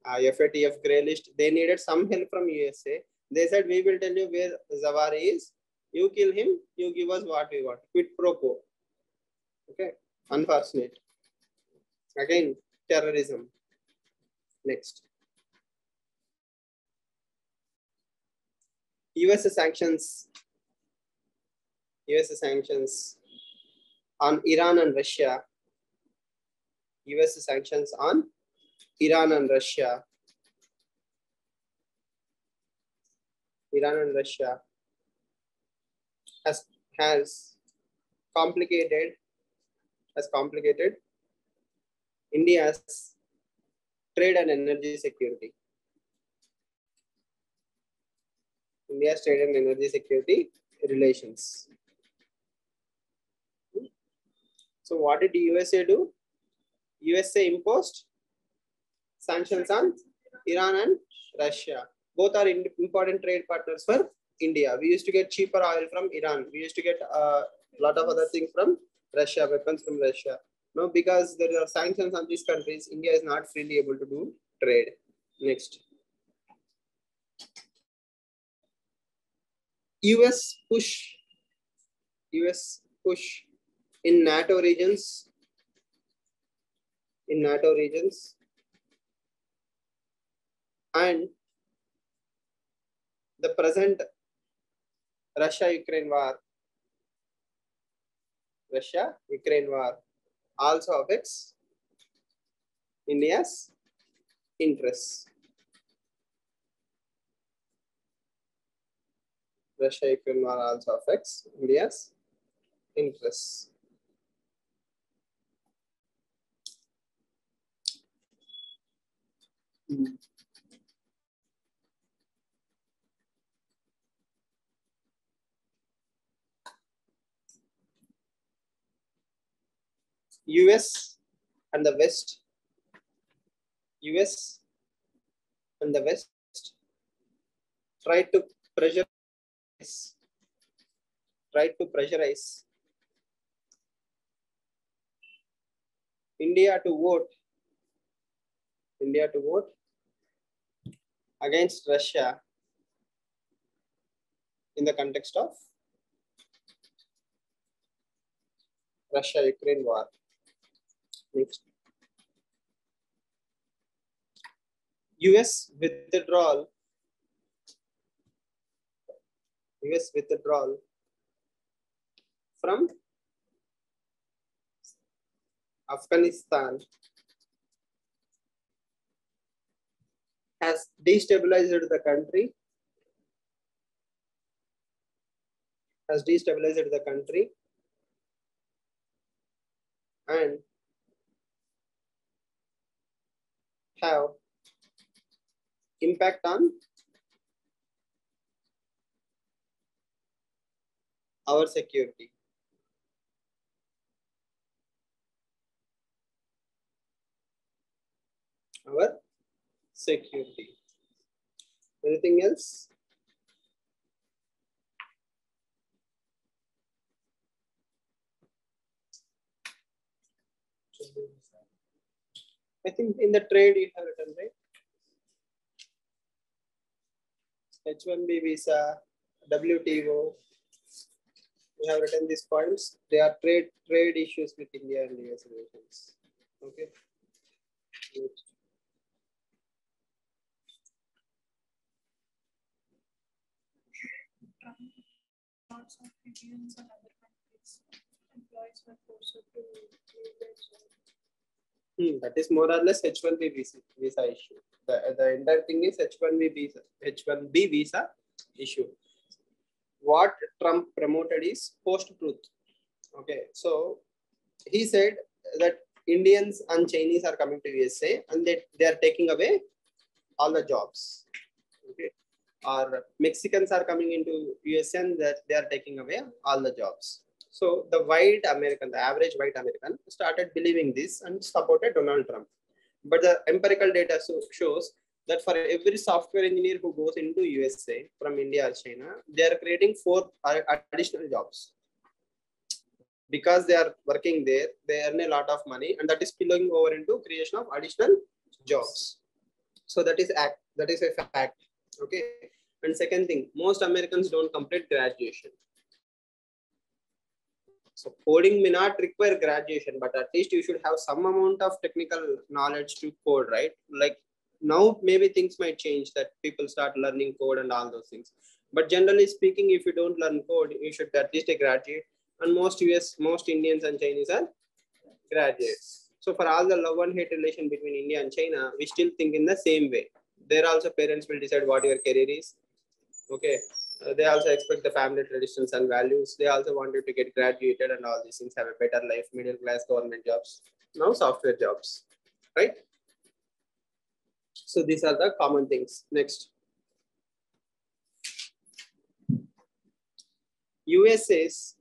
FATF grey list. They needed some help from USA. They said, we will tell you where Zawari is. You kill him, you give us what we want. Quid pro quo. Okay, unfortunate. Again, terrorism. Next. US sanctions on Iran and Russia. US sanctions on Iran and Russia. Iran and Russia has complicated India's trade and energy security. India's trade and energy security relations. So what did USA do? USA imposed sanctions on Iran and Russia. Both are important trade partners for India. We used to get cheaper oil from Iran. We used to get a lot of other things from Russia, weapons from Russia. No, because there are sanctions on these countries, India is not freely able to do trade. Next. US push in NATO regions. And the present Russia-Ukraine war also affects India's interests. Russia-Ukraine war also affects India's interests. US and the West tried to pressurize India to vote against Russia in the context of Russia-Ukraine war. Next. US withdrawal from Afghanistan has destabilized the country. And have impact on our security. Anything else? I think in the trade you have written, right? H1B visa, WTO. We have written these points. They are trade issues with India and US relations. Okay. Lots of Indians and other countries employees were forced to leave their job. That is more or less H1B visa issue. The entire thing is H1B visa issue. What Trump promoted is post-truth. Okay, so he said that Indians and Chinese are coming to USA and they are taking away all the jobs. Okay, or Mexicans are coming into USA and that they are taking away all the jobs. So the average white American started believing this and supported Donald Trump. But the empirical data shows that for every software engineer who goes into USA from India or China, they are creating 4 additional jobs. Because they are working there, they earn a lot of money, and that is spilling over into creation of additional jobs. So that is a fact. Okay, And second thing, most Americans don't complete graduation. So coding may not require graduation, but at least you should have some amount of technical knowledge to code, right? Like now maybe things might change that people start learning code and all those things. But generally speaking, if you don't learn code, you should at least a graduate. And most Indians and Chinese are graduates. So for all the love and hate relation between India and China, we still think in the same way. There also parents will decide what your career is. Okay. They also expect the family traditions and values. They also want you to get graduated and all these things, have a better life, middle class, government jobs, now software jobs, right? So these are the common things. Next. USA's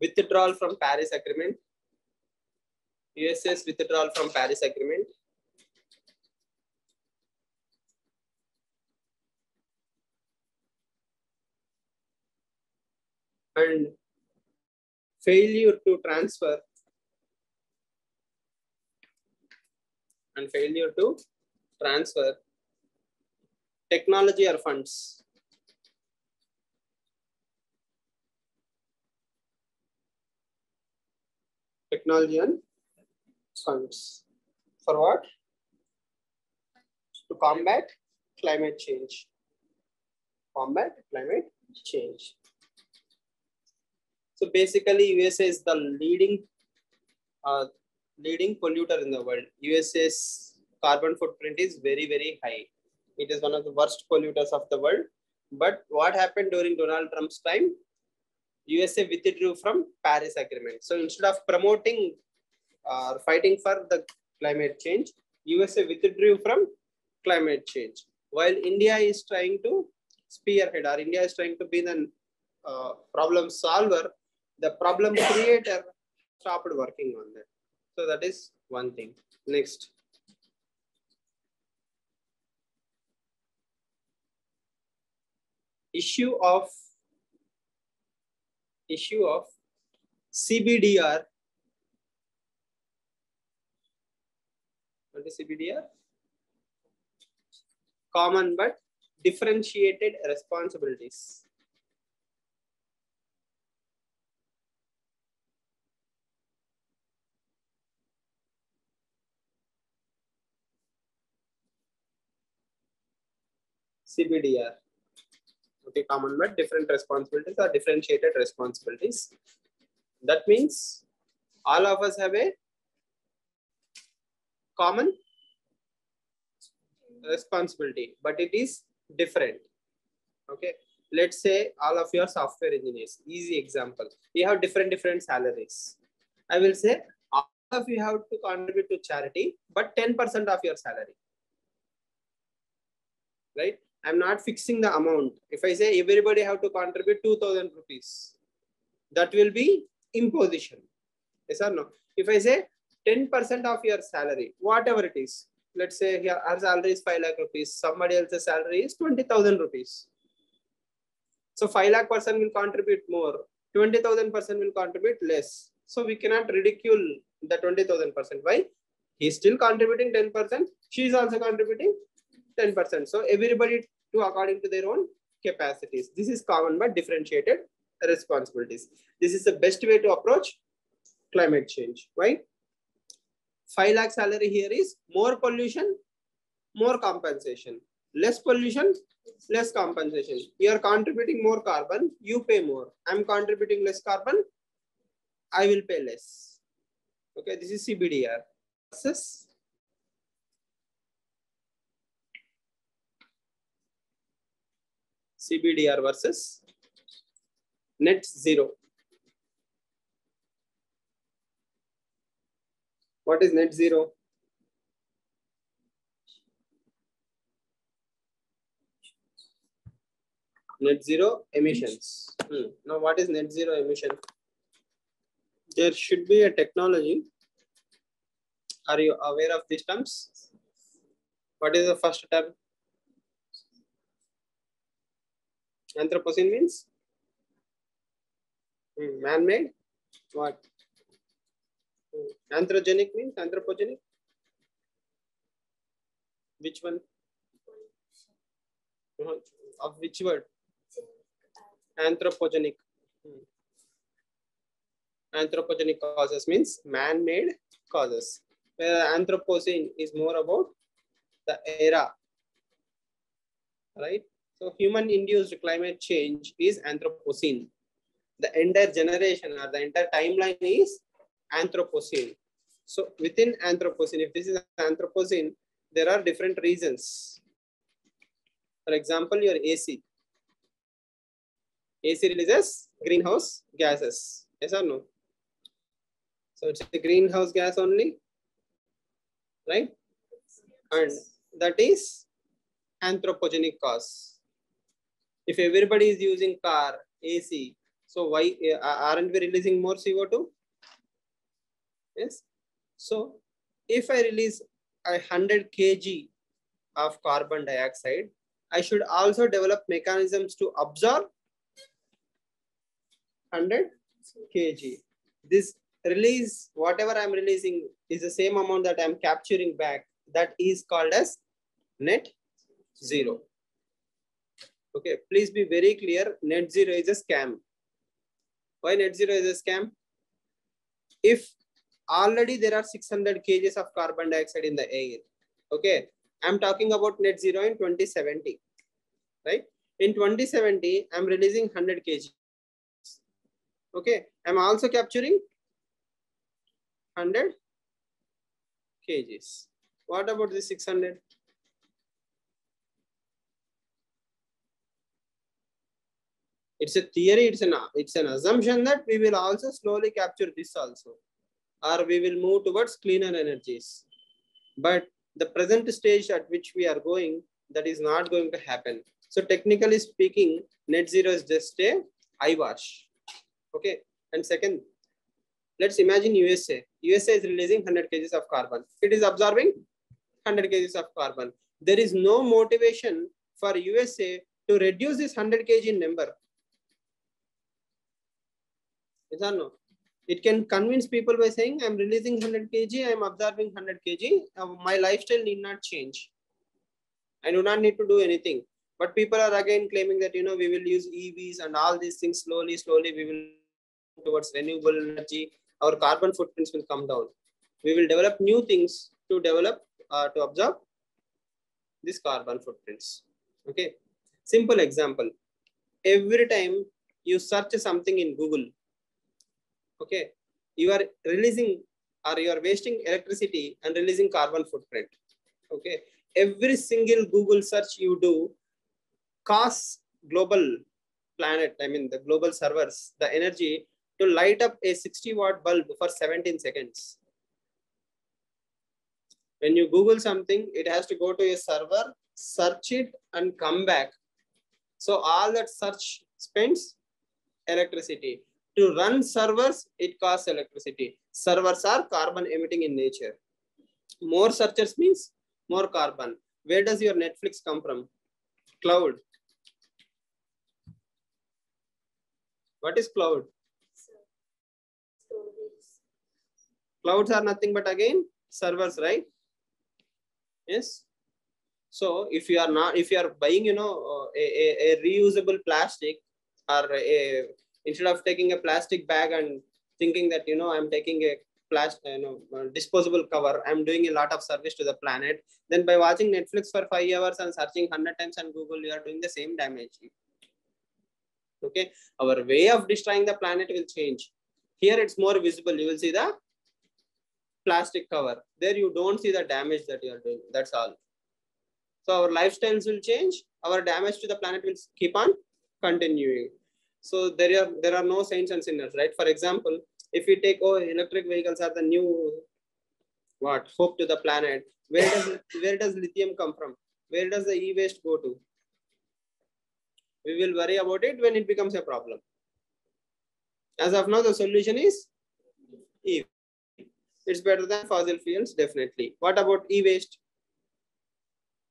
withdrawal from Paris Agreement. USA's withdrawal from Paris Agreement. And failure to transfer technology or funds. Technology and funds. For what? To combat climate change. Combat climate change. So basically, USA is the leading polluter in the world. USA's carbon footprint is very, very high. It is one of the worst polluters of the world. But what happened during Donald Trump's time? USA withdrew from Paris Agreement. So instead of promoting or fighting for the climate change, USA withdrew from climate change. While India is trying to spearhead, or India is trying to be the problem solver, the problem creator stopped working on that. So that is one thing. Next. Issue of CBDR. What is CBDR? Common but differentiated responsibilities. CBDR. Okay, common but different responsibilities or differentiated responsibilities. That means all of us have a common responsibility, but it is different. Okay, let's say all of you are software engineers. Easy example. You have different salaries. I will say all of you have to contribute to charity, but 10% of your salary. Right? I'm not fixing the amount. If I say everybody have to contribute 2,000 rupees, that will be imposition. Yes or no? If I say 10% of your salary, whatever it is, let's say here our salary is 5 lakh rupees, somebody else's salary is 20,000 rupees. So 5 lakh person will contribute more, 20,000 person will contribute less. So we cannot ridicule the 20,000 person. Why? He's still contributing 10%. She is also contributing 10%. So everybody do according to their own capacities. This is common but differentiated responsibilities. This is the best way to approach climate change. Why? 5 lakh salary here is more pollution, more compensation. Less pollution, less compensation. You are contributing more carbon, you pay more. I'm contributing less carbon, I will pay less. Okay, this is CBDR versus net zero. What is net zero? Net zero emissions. Now, what is net zero emission? There should be a technology. Are you aware of these terms? What is the first term? Anthropocene means man-made. What? Anthropogenic means anthropogenic. Which one? of which word? Anthropogenic. Anthropogenic causes means man-made causes. Where Anthropocene is more about the era, right? So human-induced climate change is Anthropocene. The entire generation or the entire timeline is Anthropocene. So within Anthropocene, if this is Anthropocene, there are different reasons. For example, your AC. AC releases greenhouse gases. Yes or no? So it's a greenhouse gas only, right? And that is anthropogenic cause. If everybody is using car, AC, so why aren't we releasing more CO2? Yes. So if I release 100 kg of carbon dioxide, I should also develop mechanisms to absorb 100 kg. This release, whatever I'm releasing, is the same amount that I'm capturing back. That is called as net zero. Okay, please be very clear. Net zero is a scam. Why net zero is a scam? If already there are 600 kgs of carbon dioxide in the air, okay, I'm talking about net zero in 2070, right? In 2070, I'm releasing 100 kg. Okay, I'm also capturing 100 kgs. What about the 600? It's a theory, it's an assumption that we will also slowly capture this also, or we will move towards cleaner energies. But the present stage at which we are going, that is not going to happen. So technically speaking, net zero is just a eyewash. Okay. And second, let's imagine USA. USA is releasing 100 kgs of carbon. It is absorbing 100 kgs of carbon. There is no motivation for USA to reduce this 100 kg in number. Yes or no? It can convince people by saying, I'm releasing 100 kg, I'm absorbing 100 kg. My lifestyle need not change. I do not need to do anything. But people are again claiming that, we will use EVs and all these things slowly, we will move towards renewable energy. Our carbon footprints will come down. We will develop new things to absorb these carbon footprints. Okay. Simple example. Every time you search something in Google, okay, you are releasing or you are wasting electricity and releasing carbon footprint. Okay. Every single Google search you do costs global planet, the global servers, the energy to light up a 60-watt bulb for 17 seconds. When you Google something, it has to go to a server, search it and come back. So all that search spends electricity. To run servers, it costs electricity. Servers are carbon emitting in nature. More searchers means more carbon. Where does your Netflix come from? Cloud. What is cloud? Clouds are nothing but again servers, right? Yes. So if you are buying, a reusable plastic, or instead of taking a plastic bag and thinking that, I'm taking a disposable cover, I'm doing a lot of service to the planet. Then by watching Netflix for 5 hours and searching 100 times on Google, you are doing the same damage. Okay. Our way of destroying the planet will change. Here it's more visible. You will see the plastic cover. There you don't see the damage that you are doing. That's all. So our lifestyles will change. Our damage to the planet will keep on continuing. So there are no saints and sinners, right? For example, if we take, electric vehicles are the new hope to the planet. Where does lithium come from? Where does the e-waste go to? We will worry about it when it becomes a problem. As of now, the solution is EV. It's better than fossil fuels, definitely. What about e-waste?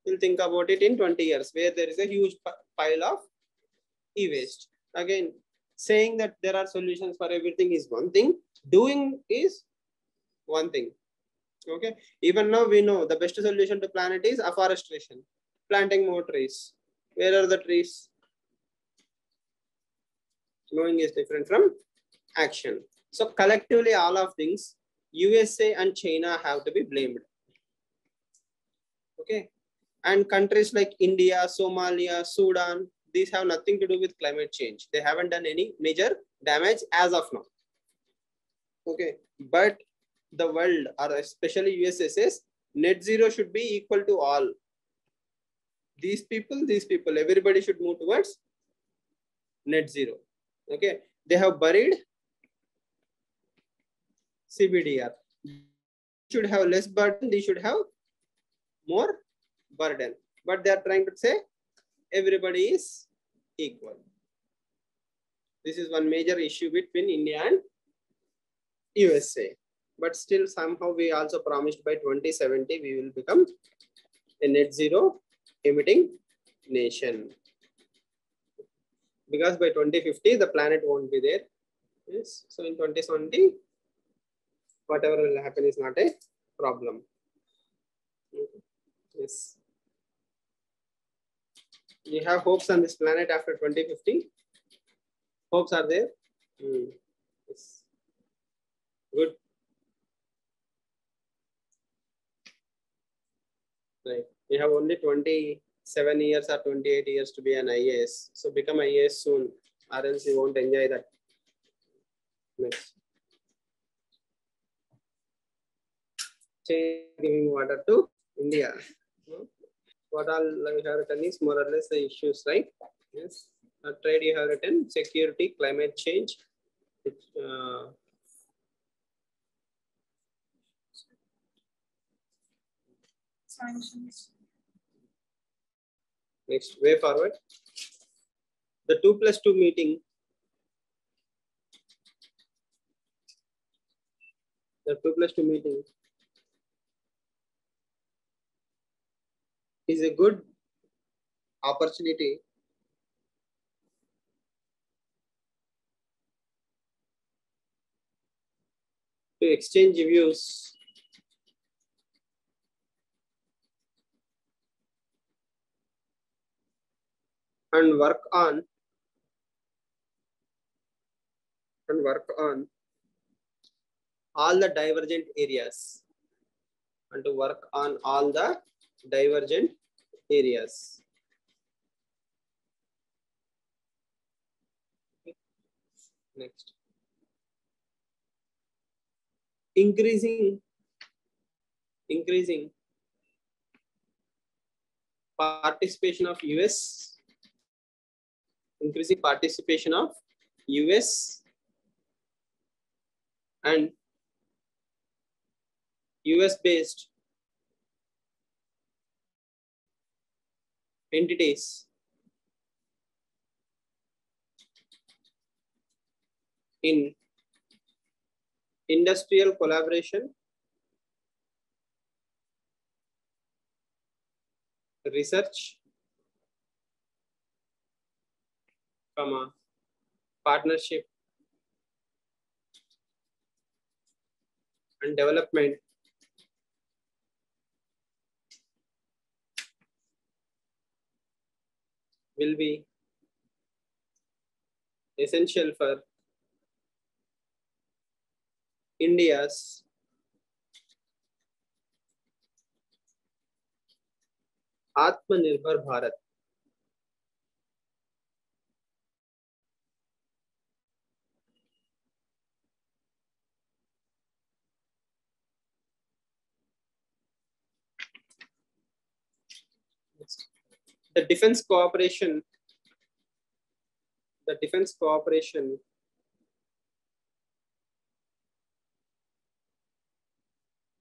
We'll think about it in 20 years, where there is a huge pile of e-waste. Again, saying that there are solutions for everything is one thing. Doing is one thing. Okay. Even now we know the best solution to planet is afforestation, planting more trees. Where are the trees? Knowing is different from action. So collectively, all of things, USA and China have to be blamed. Okay. And countries like India, Somalia, Sudan, these have nothing to do with climate change. They haven't done any major damage as of now. Okay. But the world, or especially USA, says net zero should be equal to all. These people, everybody should move towards net zero. Okay. They have buried CBDR. Should have less burden, they should have more burden. But they are trying to say everybody is equal. This is one major issue between India and USA. But still, somehow we also promised by 2070 we will become a net zero emitting nation. Because by 2050 the planet won't be there. Yes. So in 2070, whatever will happen is not a problem. Yes. You have hopes on this planet after 2050? Hopes are there? Yes. Good. Right. You have only 27 years or 28 years to be an IAS. So become IAS soon, or else you won't enjoy that. Next. Change giving water to India. What all you have written is more or less the issues, right? Yes. Trade you have written, security, climate change. Sanctions. Next, way forward. The 2+2 meeting. The 2+2 meeting is a good opportunity to exchange views and work on all the divergent areas and to work on all the divergent areas. Next, increasing participation of US, increasing participation of US and US based entities in industrial collaboration, research, partnership and development will be essential for India's Atmanirbhar Bharat. The defense cooperation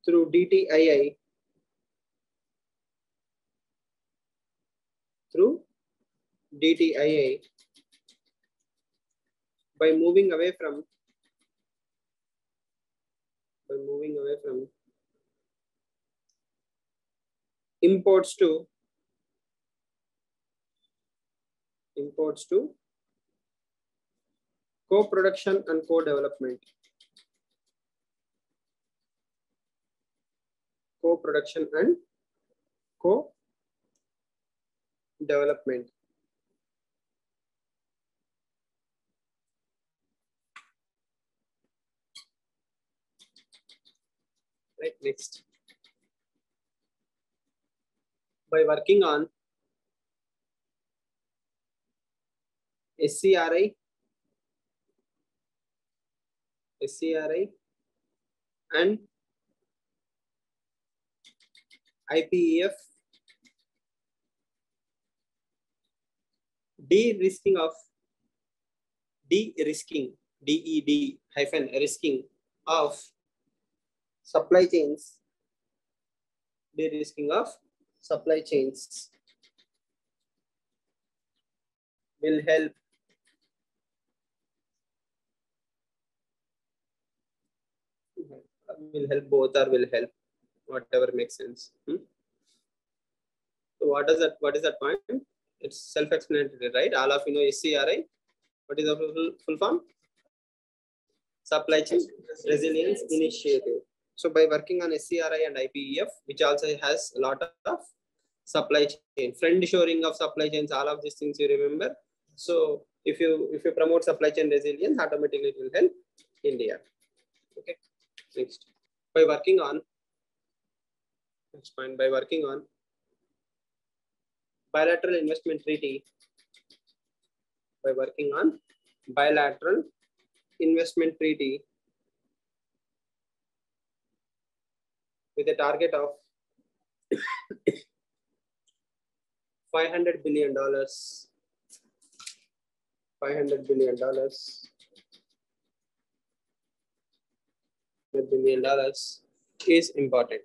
through DTII by moving away from imports to co-production and co-development. Co-production and co-development. Right, next. By working on SCRI, and IPEF, de-risking, DED hyphen risking of supply chains, de-risking of supply chains will help both, or will help, whatever makes sense. So what is that point? It's self-explanatory, right? All of you know SCRI. What is the full form? Supply Chain Resilience Initiative. So by working on SCRI and IPEF, which also has a lot of supply chain, friend shoring of supply chains, all of these things you remember. So if you promote supply chain resilience, automatically it will help India. Okay. Next, by working on bilateral investment treaty, with a target of $500 billion. $500 billion is important.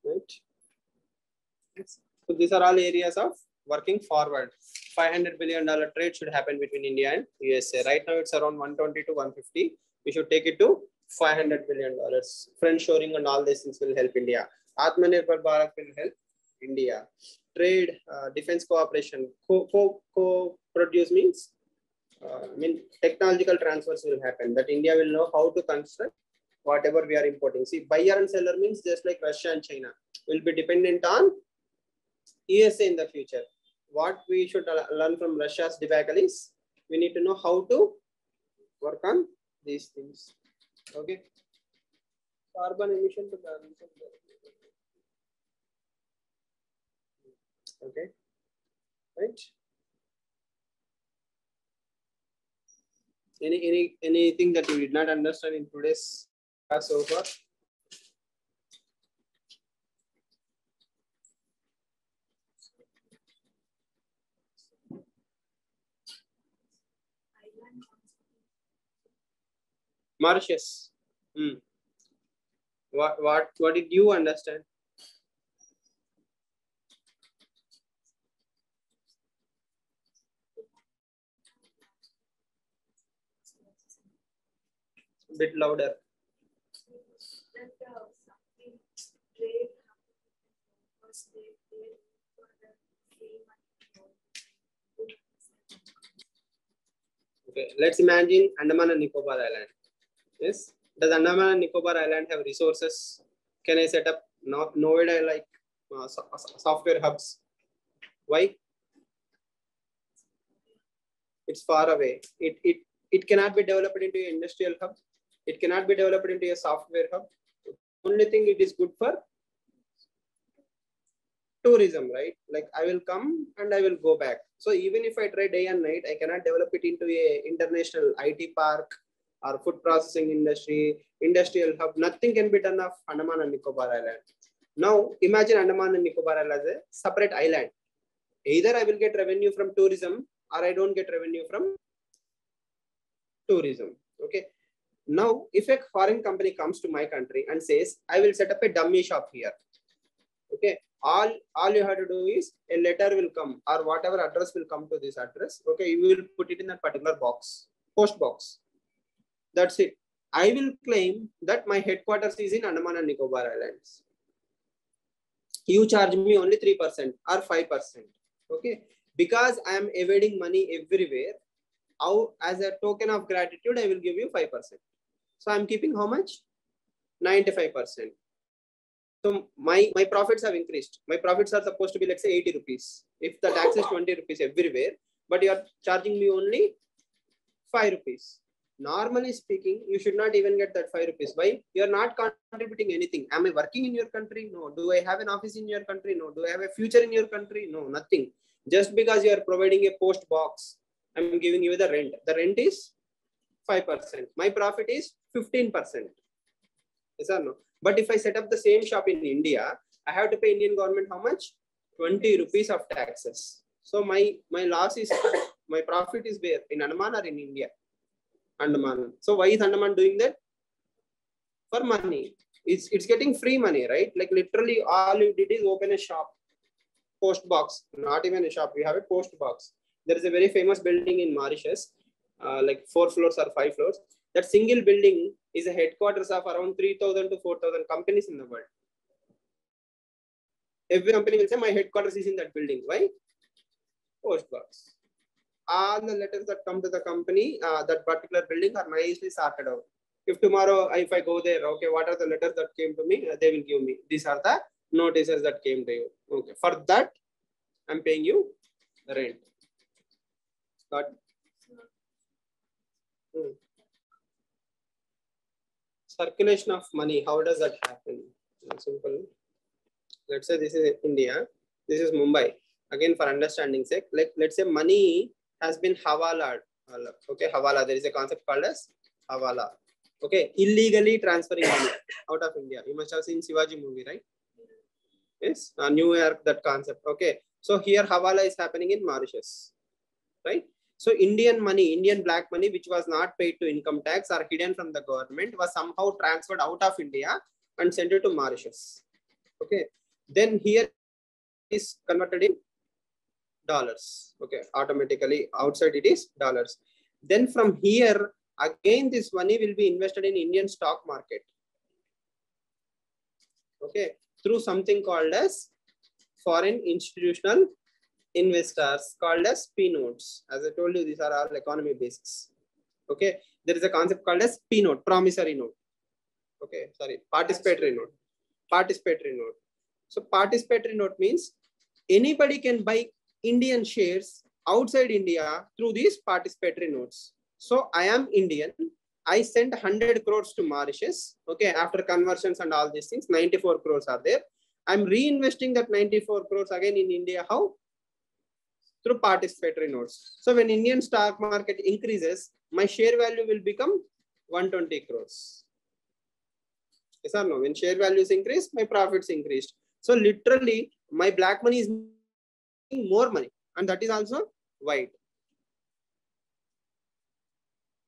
Right. So these are all areas of working forward. $500 billion trade should happen between India and USA. Right now it's around 120 to 150. We should take it to $500 billion. Friend shoring and all these things will help India. Atmanirbhar Bharat will help India. Trade, defense cooperation, co-produce means technological transfers will happen, that India will know how to construct whatever we are importing. See, buyer and seller means just like Russia and China will be dependent on USA in the future. What we should learn from Russia's debacle is we need to know how to work on these things. Okay. Carbon emission to balance. Okay. Right. Anything that you did not understand in today's class so far? Mauritius. What did you understand? A bit louder. Okay, let's imagine Andaman and Nicobar Island. Yes, does Andaman and Nicobar Island have resources? Can I set up Noida like software hubs? Why? It's far away. It cannot be developed into an industrial hub. It cannot be developed into a software hub. Only thing it is good for tourism, right? Like I will come and I will go back. So even if I try day and night, I cannot develop it into a international IT park or food processing industry, industrial hub. Nothing can be done of Andaman and Nicobar Island. Now imagine Andaman and Nicobar Island as a separate island. Either I will get revenue from tourism or I don't get revenue from tourism. Okay. Now, if a foreign company comes to my country and says, I will set up a dummy shop here. Okay. All you have to do is a letter will come or whatever address will come to this address. Okay. You will put it in that particular box, post box. That's it. I will claim that my headquarters is in Andaman and Nicobar Islands. You charge me only 3% or 5%. Okay. Because I am evading money everywhere. As a token of gratitude, I will give you 5%. So I'm keeping how much? 95%. So my profits have increased. My profits are supposed to be, let's say, 80 rupees. If the tax is 20 rupees everywhere, but you are charging me only 5 rupees. Normally speaking, you should not even get that 5 rupees. Why? You are not contributing anything. Am I working in your country? No. Do I have an office in your country? No. Do I have a future in your country? No, nothing. Just because you are providing a post box, I'm giving you the rent. The rent is 5%. My profit is 15%. Yes or no? But if I set up the same shop in India, I have to pay Indian government how much? 20 rupees of taxes. So my loss is, my profit is where? In Andaman or in India? Andaman. So why is Andaman doing that? For money. It's getting free money, right? Like literally all you did is open a shop. Post box. Not even a shop. We have a post box. There is a very famous building in Mauritius, like 4 floors or 5 floors. That single building is a headquarters of around 3,000 to 4,000 companies in the world. Every company will say my headquarters is in that building. Why? Post box. All the letters that come to the company, that particular building are nicely sorted out. If tomorrow, if I go there, okay, what are the letters that came to me? They will give me. These are the notices that came to you. Okay, for that, I'm paying you rent. Got it? Circulation of money. How does that happen? Simple. Let's say this is India. This is Mumbai. Again, for understanding sake, like let's say money has been hawala. Okay, hawala. There is a concept called as hawala. Okay, illegally transferring money out of India. You must have seen Shivaji movie, right? Yes, New York, that concept. Okay, so here hawala is happening in Mauritius, right? So Indian money, Indian black money, which was not paid to income tax or hidden from the government, was somehow transferred out of India and sent it to Mauritius. Okay, then here is converted in dollars. Okay, automatically outside it is dollars. Then from here, again, this money will be invested in Indian stock market. Okay, through something called as foreign institutional investors, called as P notes. As I told you, these are all economy basics. Okay, there is a concept called as P note, promissory note. Okay, sorry, participatory note. Participatory note. So participatory note means anybody can buy Indian shares outside India through these participatory notes. So I am Indian. I sent 100 crores to Mauritius. Okay, after conversions and all these things, 94 crores are there. I'm reinvesting that 94 crores again in India. How? Through participatory notes. So when Indian stock market increases, my share value will become 120 crores. Yes or no? When share values increase, my profits increased. So literally, my black money is making more money, and that is also white.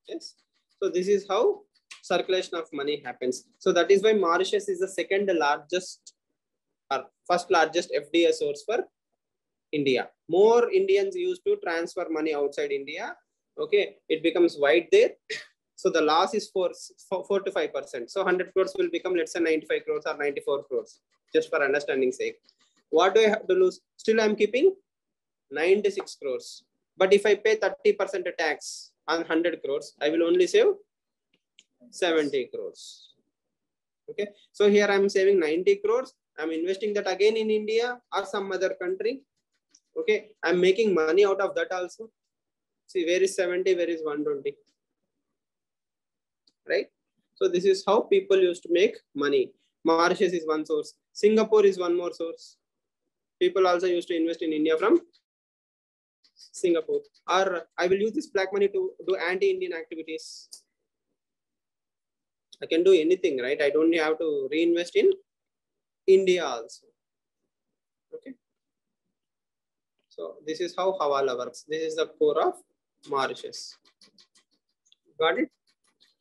Yes. So this is how circulation of money happens. So that is why Mauritius is the second largest or first largest FDI source for India. More Indians used to transfer money outside India. Okay, it becomes white there. So the loss is 4 to 5%. So 100 crores will become, let's say, 95 crores or 94 crores, just for understanding sake. What do I have to lose? Still, I'm keeping 96 crores. But if I pay 30% tax on 100 crores, I will only save 70 crores. Okay, so here I'm saving 90 crores. I'm investing that again in India or some other country. Okay, I'm making money out of that also. See, where is 70, where is 120? Right? So this is how people used to make money. Mauritius is one source. Singapore is one more source. People also used to invest in India from Singapore. Or I will use this black money to do anti-Indian activities. I can do anything, right? I don't have to reinvest in India also. Okay. So this is how Hawala works. This is the core of Mauritius. Got it?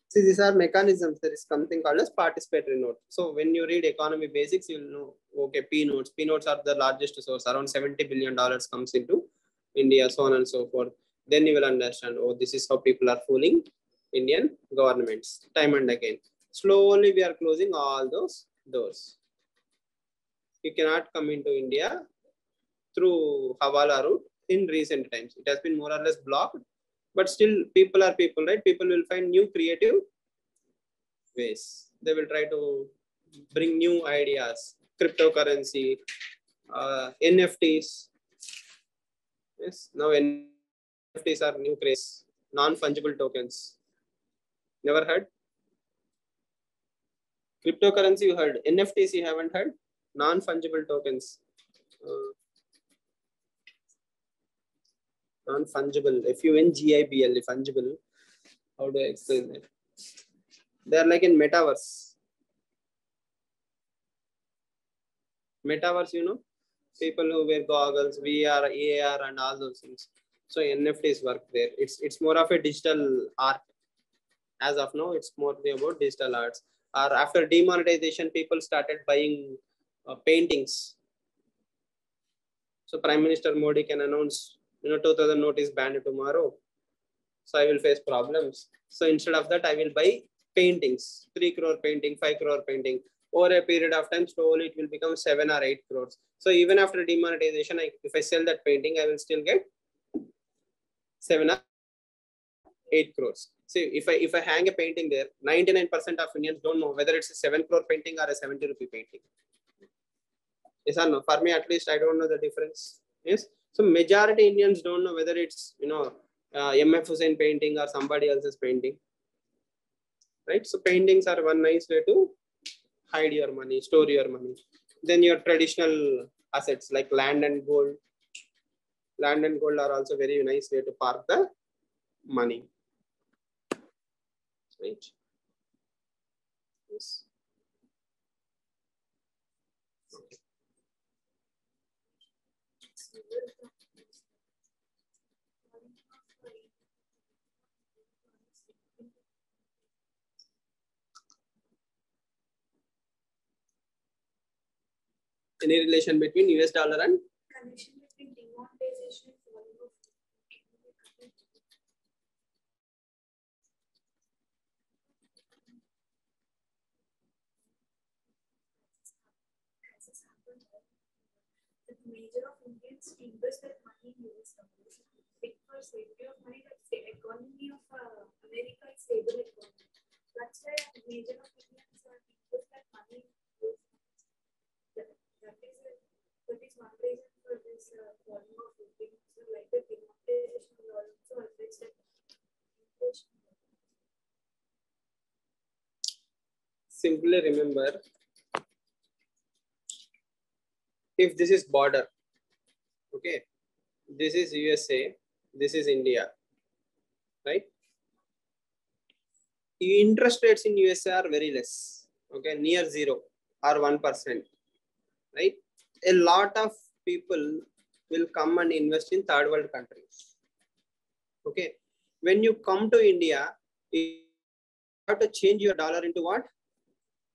See, these are mechanisms. There is something called as participatory note. So when you read economy basics, you'll know, okay, P notes. P notes are the largest source. Around $70 billion comes into India, so on and so forth. Then you will understand, oh, this is how people are fooling Indian governments time and again. Slowly, we are closing all those doors. You cannot come into India through Hawala route in recent times. It has been more or less blocked, but still people are people, right? People will find new creative ways. They will try to bring new ideas, cryptocurrency, NFTs. Yes, now NFTs are new craze. Non-fungible tokens. Never heard? Cryptocurrency you heard. NFTs you haven't heard? Non-fungible tokens. Non-fungible. F-U-N-G-I-B-L. Fungible. How do I explain that? They are like in metaverse. Metaverse, you know, people who wear goggles, VR, AR, and all those things. So NFTs work there. It's more of a digital art. As of now, it's more about digital arts. Or after demonetization, people started buying paintings. So Prime Minister Modi can announce, 2000 note is banned tomorrow. So I will face problems. So instead of that, I will buy paintings, 3 crore painting, 5 crore painting. Over a period of time, slowly it will become 7 or 8 crores. So even after demonetization, if I sell that painting, I will still get 7 or 8 crores. See, if I hang a painting there, 99% of Indians don't know whether it's a 7 crore painting or a 70 rupee painting. Yes or no? For me, at least, I don't know the difference. Yes. So majority Indians don't know whether it's, MF Hussain painting or somebody else's painting. Right? So paintings are one nice way to hide your money, store your money. Then your traditional assets like land and gold. Land and gold are also very nice way to park the money. Right? Yes. Okay. Any relation between US dollar and Connection between demonetization and falling of crisis happened. The major of Indians invest their money in US dollars. Because safety of money, the economy of America is stable economy. That's why the major of Indians invest their money in US dollars. That is one reason for this falling of Indians. So like the demonetization will also affect the inflation. simply remember, if this is border, okay, this is USA, this is India, right? Interest rates in USA are very less, okay, near 0 or 1%, right? A lot of people will come and invest in third world countries. Okay, when you come to India, you have to change your dollar into what?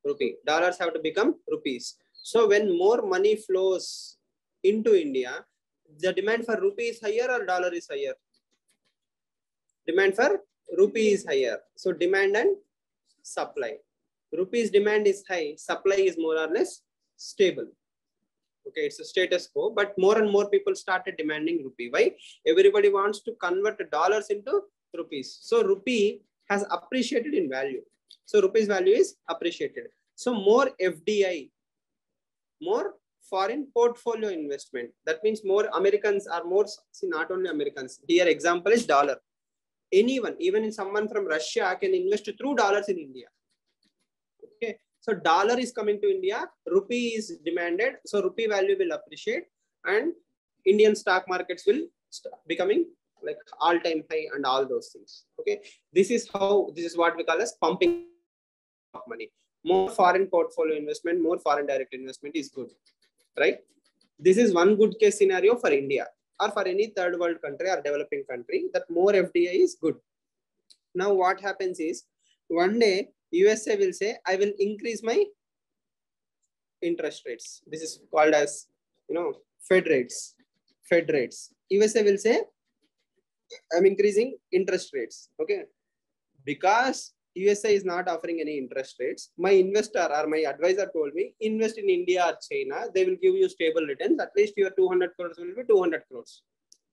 Rupee. Dollars have to become rupees. So when more money flows into India, the demand for rupee is higher or dollar is higher? Demand for rupee is higher. So demand and supply. Rupees demand is high, supply is more or less stable. Okay, it's a status quo, but more and more people started demanding rupee. Why? Everybody wants to convert dollars into rupees. So rupee has appreciated in value. So rupee's value is appreciated. So more FDI, more foreign portfolio investment. That means more Americans are more, see, not only Americans. Here example is dollar. Anyone, even someone from Russia can invest through dollars in India. Okay. So dollar is coming to India, rupee is demanded, so rupee value will appreciate, and Indian stock markets will becoming like all-time high and all those things. Okay, this is what we call as pumping of money. More foreign portfolio investment, more foreign direct investment is good, right? This is one good case scenario for India or for any third world country or developing country, that more FDI is good. Now what happens is, one day USA will say, I will increase my interest rates. This is called as, Fed rates. Fed rates. USA will say, I'm increasing interest rates. Okay. Because USA is not offering any interest rates, my investor or my advisor told me, invest in India or China. They will give you stable returns. At least your 200 crores will be 200 crores.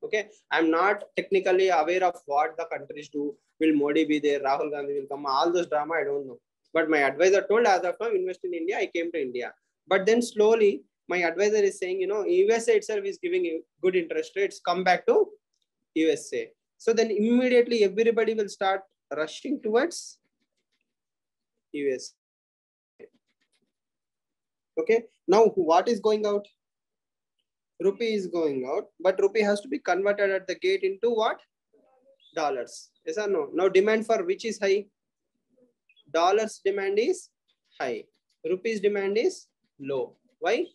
Okay. I'm not technically aware of what the countries do. Will Modi be there? Rahul Gandhi will come? All those drama, I don't know. But my advisor told, as of now, invest in India. I came to India. But then slowly, my advisor is saying, USA itself is giving you good interest rates. Come back to USA. So then immediately everybody will start rushing towards US. Okay, now what is going out? Rupee is going out, but rupee has to be converted at the gate into what? Dollars. Yes or no? Now demand for which is high? Dollars demand is high. Rupees demand is low. Why?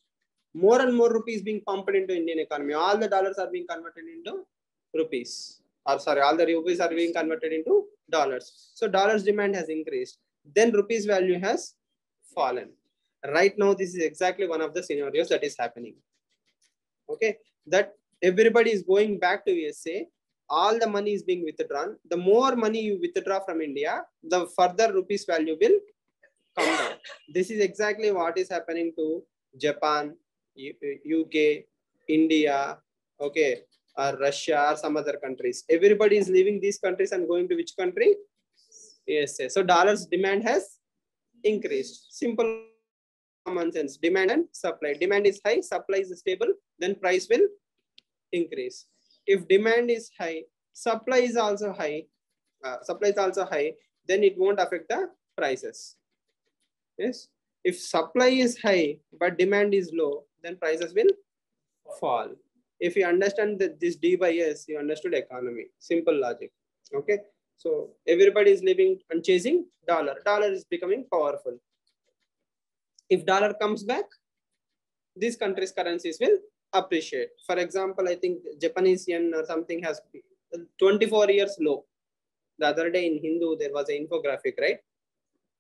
More and more rupees being pumped into Indian economy. All the dollars are being converted into rupees. Or sorry, all the rupees are being converted into dollars. So dollars demand has increased. Then rupees value has fallen. Right now, this is exactly one of the scenarios that is happening. Okay, that everybody is going back to USA. All the money is being withdrawn. The more money you withdraw from India, the further rupees value will come down. This is exactly what is happening to Japan, UK, India, okay, or Russia or some other countries. Everybody is leaving these countries and going to which country? USA. So dollars demand has increased. Simple common sense. Demand and supply. Demand is high, supply is stable, then price will increase. If demand is high, supply is also high, then it won't affect the prices. Yes. If supply is high but demand is low, then prices will fall. If you understand that this D by S, you understood economy. Simple logic. Okay. So everybody is living and chasing dollar. Dollar is becoming powerful. If dollar comes back, these countries' currencies will appreciate. For example, I think Japanese yen or something has 24 years low. The other day in Hindu, there was an infographic, right?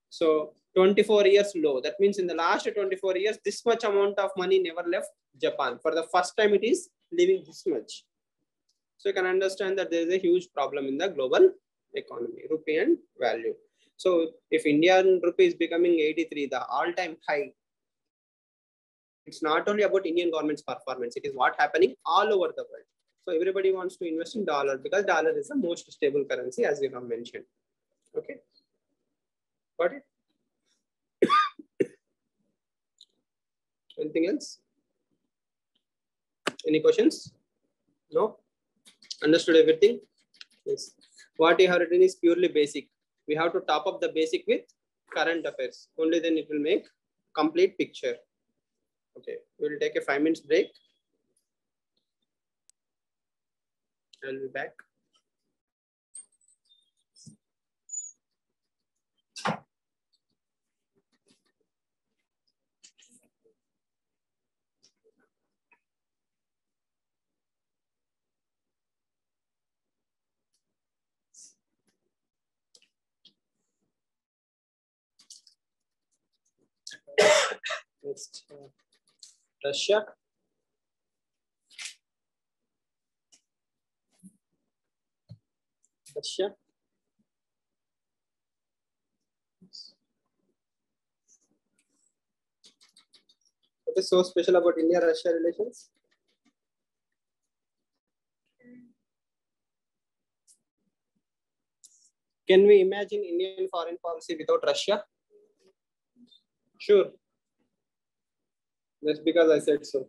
So 24 years low. That means in the last 24 years, this much amount of money never left Japan. For the first time, it is leaving this much. So you can understand that there is a huge problem in the global economy, rupee and value. So if Indian rupee is becoming 83, the all-time high, it's not only about Indian government's performance, it is what happening all over the world. So everybody wants to invest in dollar because dollar is the most stable currency, as we have mentioned. Okay. Got it? Anything else? Any questions? No? Understood everything? Yes. What you have written is purely basic. We have to top up the basic with current affairs. Only then it will make complete picture. Okay, we'll take a 5 minutes break. I'll be back. Next, Russia. Russia. What is so special about India-Russia relations? Can we imagine Indian foreign policy without Russia? Sure. That's because I said so.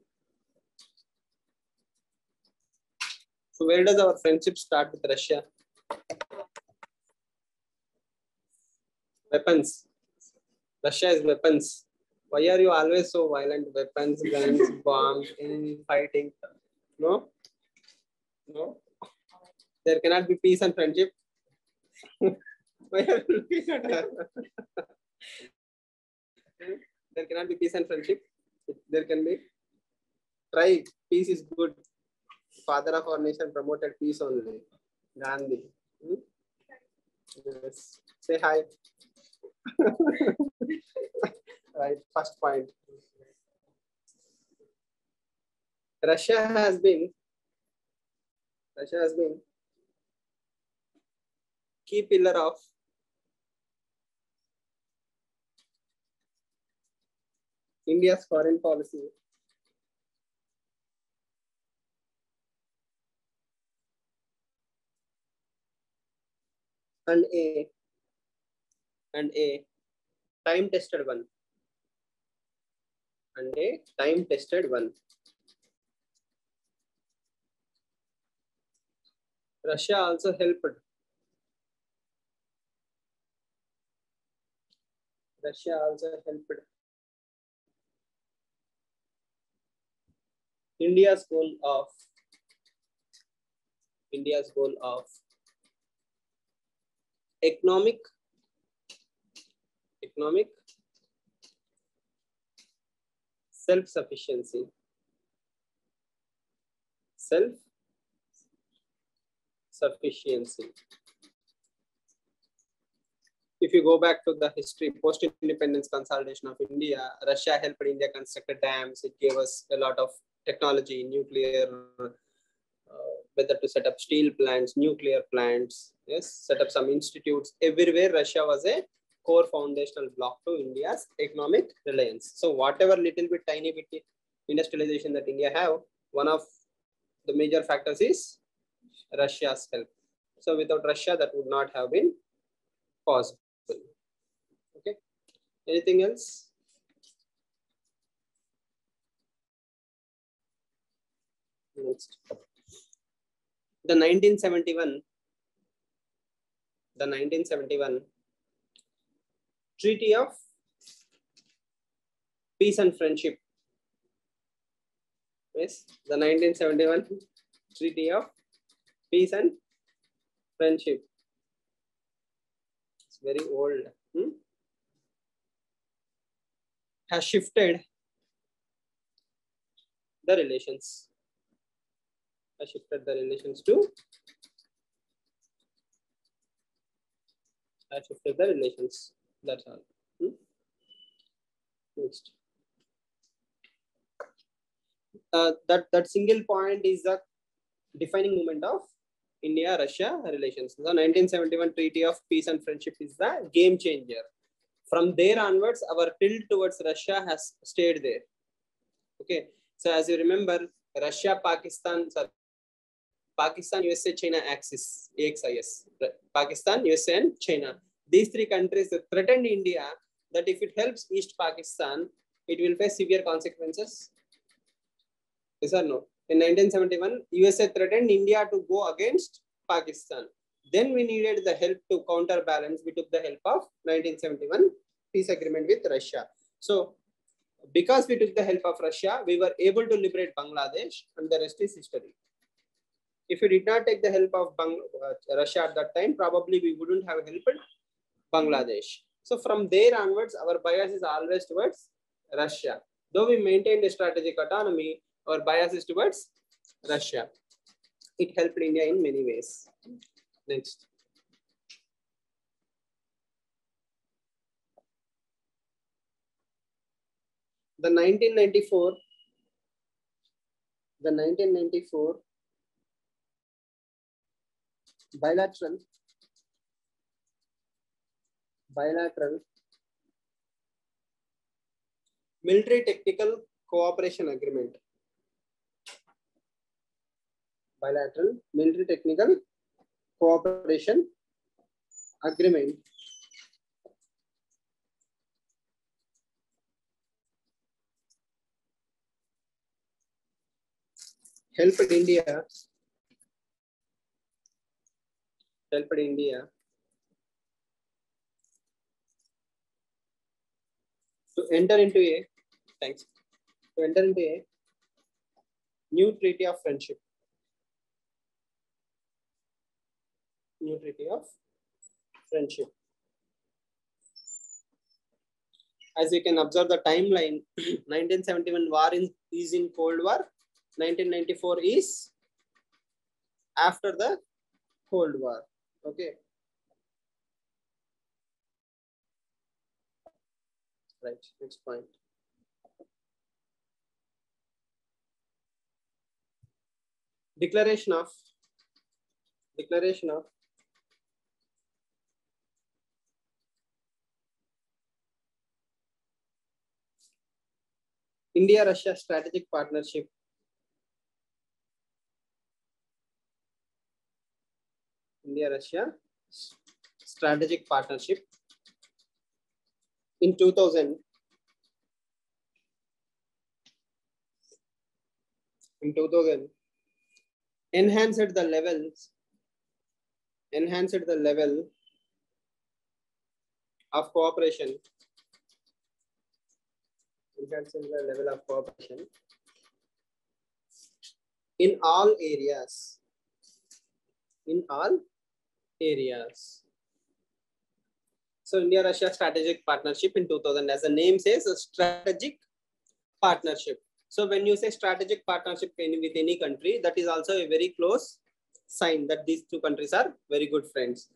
So where does our friendship start with Russia? Weapons. Russia is weapons. Why are you always so violent? Weapons, guns, bombs, fighting. No? No? There cannot be peace and friendship. Why are you looking at her? There cannot be peace and friendship. There can be. Try. Peace is good. Father of our nation promoted peace only. Gandhi. Yes. Say hi. Right. First point. Russia has been key pillar of India's foreign policy. And a time-tested one. And a time-tested one. Russia also helped. Russia also helped India's goal of economic self-sufficiency. If you go back to the history, post-independence consolidation of India, Russia helped India construct dams. It gave us a lot of technology, nuclear, whether to set up steel plants, nuclear plants, yes, set up some institutes. Everywhere, Russia was a core foundational block to India's economic reliance. So whatever little bit, tiny bit industrialization that India have, one of the major factors is Russia's help. So without Russia, that would not have been possible. Okay. Anything else? Next. The 1971 Treaty of Peace and Friendship. Yes, the 1971 Treaty of Peace and Friendship. It's very old. Has shifted the relations. Has shifted the relations to. Has shifted the relations. That's all. Next. That single point is the defining moment of India-Russia relations. The 1971 Treaty of Peace and Friendship is the game changer. From there onwards, our tilt towards Russia has stayed there. Okay. So as you remember, Russia, Pakistan, USA, China axis, AXIS. Pakistan, USA, and China. These three countries threatened India that if it helps East Pakistan, it will face severe consequences. Yes or no? In 1971, USA threatened India to go against Pakistan. Then we needed the help to counterbalance. We took the help of 1971 peace agreement with Russia. So because we took the help of Russia, we were able to liberate Bangladesh, and the rest is history. If we did not take the help of Russia at that time, probably we wouldn't have helped Bangladesh. So from there onwards, our bias is always towards Russia. Though we maintained a strategic autonomy, our bias is towards Russia. It helped India in many ways. Next. The 1994 bilateral military technical cooperation agreement. Bilateral military technical cooperation agreement helped India to enter into a new treaty of friendship. New treaty of friendship. As you can observe the timeline, 1971 war is in Cold War. 1994 is after the Cold War. Okay. Right. Next point. Declaration of India-Russia strategic partnership. India-Russia strategic partnership in 2000. In 2000, enhanced the levels enhanced the level of cooperation. Enhanced the level of cooperation in all areas. In all areas. So India-Russia strategic partnership in 2000, as the name says, a strategic partnership. So when you say strategic partnership with any country, that is also a very close sign that these two countries are very good friends.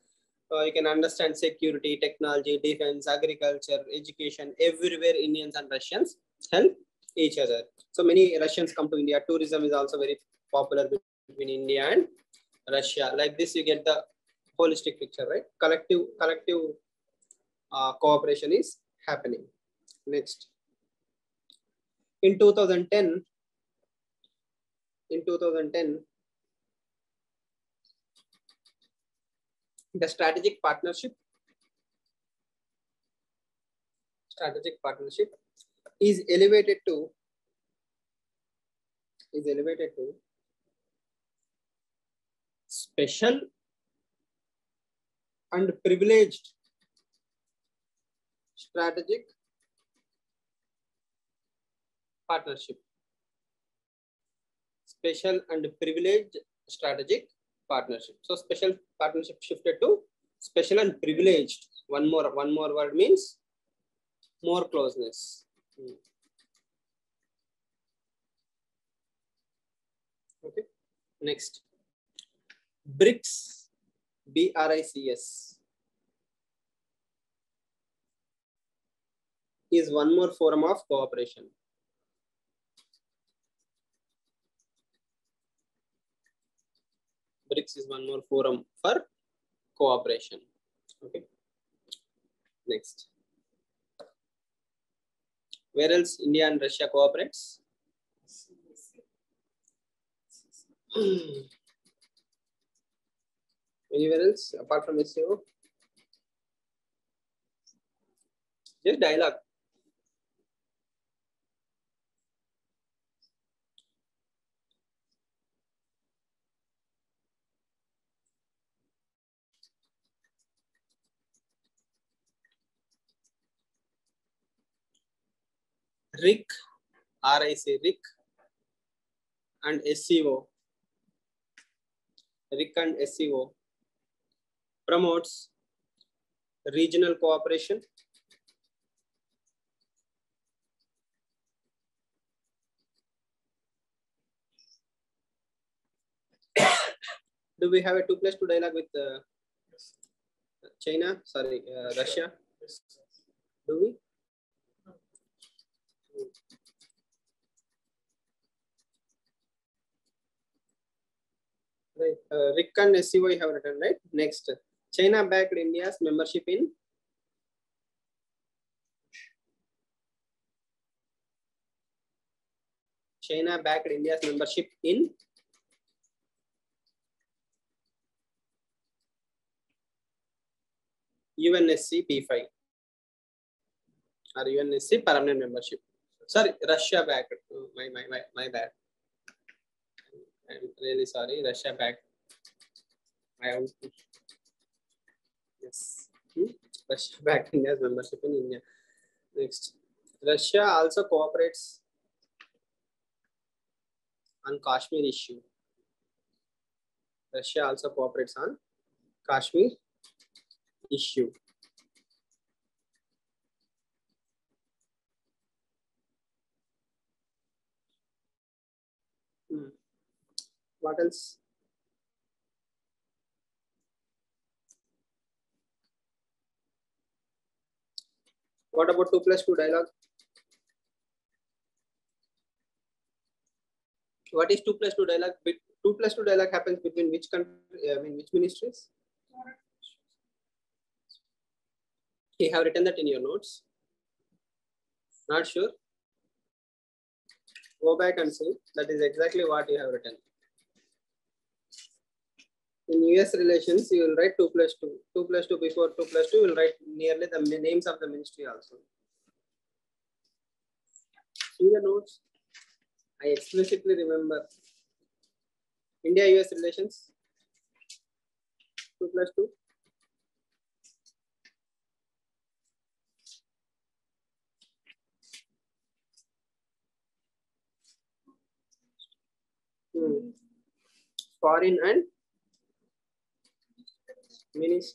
You can understand security, technology, defense, agriculture, education, everywhere Indians and Russians help each other. So many Russians come to India. Tourism is also very popular between India and Russia. Like this, you get the holistic picture, right? Collective cooperation is happening. Next. In 2010, the strategic partnership is elevated to special and privileged strategic partnership. Special and privileged strategic partnership. So special partnership shifted to special and privileged. One more word means more closeness. Okay. Next. BRICS. BRICS is one more forum of cooperation. BRICS is one more forum for cooperation. Okay. Next. Where else India and Russia cooperates? Anywhere else apart from SEO? Just dialogue. RIC, RIC and SEO. RIC and SEO promotes regional cooperation, do we have a 2+2 dialogue with China? Sorry, Russia? Do we? Right. RIC and SEO you have written, right? Next, China backed India's membership in UNSC P5 or UNSC permanent membership. Sorry, Russia backed. My bad. I'm really sorry. Russia backed. Yes. Russia backed India's membership in India. Next, Russia also cooperates on Kashmir issue. Russia also cooperates on Kashmir issue. What else? What about 2+2 dialogue? What is 2+2 dialogue? 2+2 dialogue happens between which country? I mean, which ministries? You have written that in your notes. Not sure? Go back and see. That is exactly what you have written. In US relations, you will write 2+2. 2+2 before 2+2, you will write nearly the names of the ministry also. See the notes. I explicitly remember. India-US relations. 2 plus 2. Foreign and minis.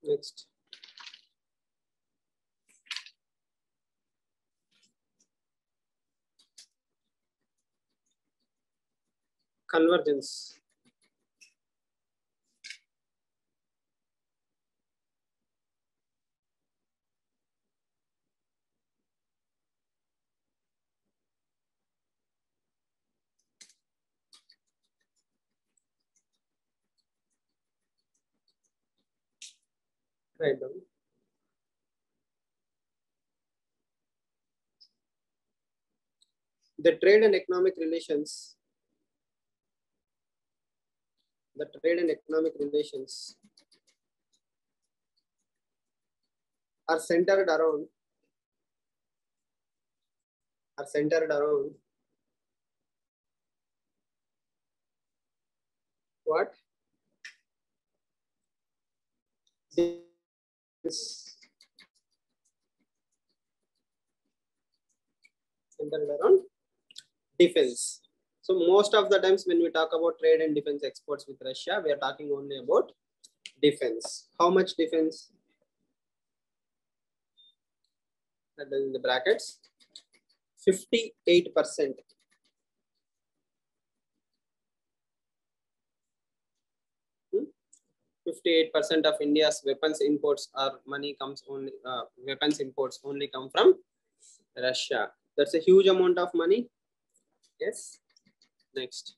Next. Convergence. Write down. The trade and economic relations. The trade and economic relations are centered around what? Centered around defense. So most of the times when we talk about trade and defense exports with Russia, we are talking only about defense. How much defense? That is in the brackets. 58%. 58% of India's weapons imports or money comes only, weapons imports only come from Russia. That's a huge amount of money. Yes. Next.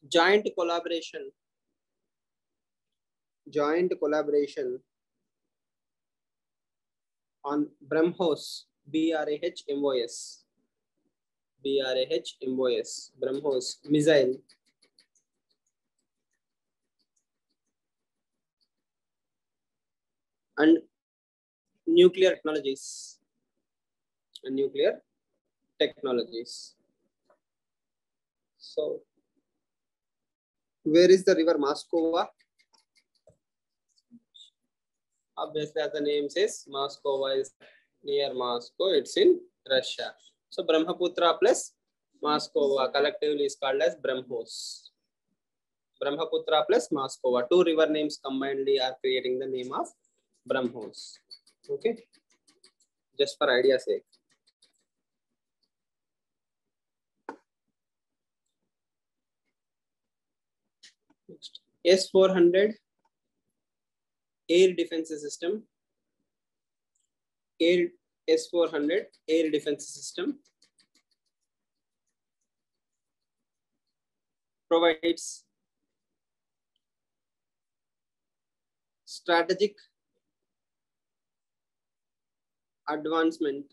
Joint collaboration. Joint collaboration on BrahMos, BRAHMOS, BRAHMOS, BrahMos missile. And nuclear technologies. And nuclear technologies. So, where is the river Moskova? Obviously, as the name says, Moskova is near Moscow. It's in Russia. So, Brahmaputra plus Moskova collectively is called as BrahMos. Brahmaputra plus Moskova. Two river names combinedly are creating the name of BrahMos. Okay. Just for idea's sake. Next. S-400 air defense system. S-400 air defense system provides strategic advancement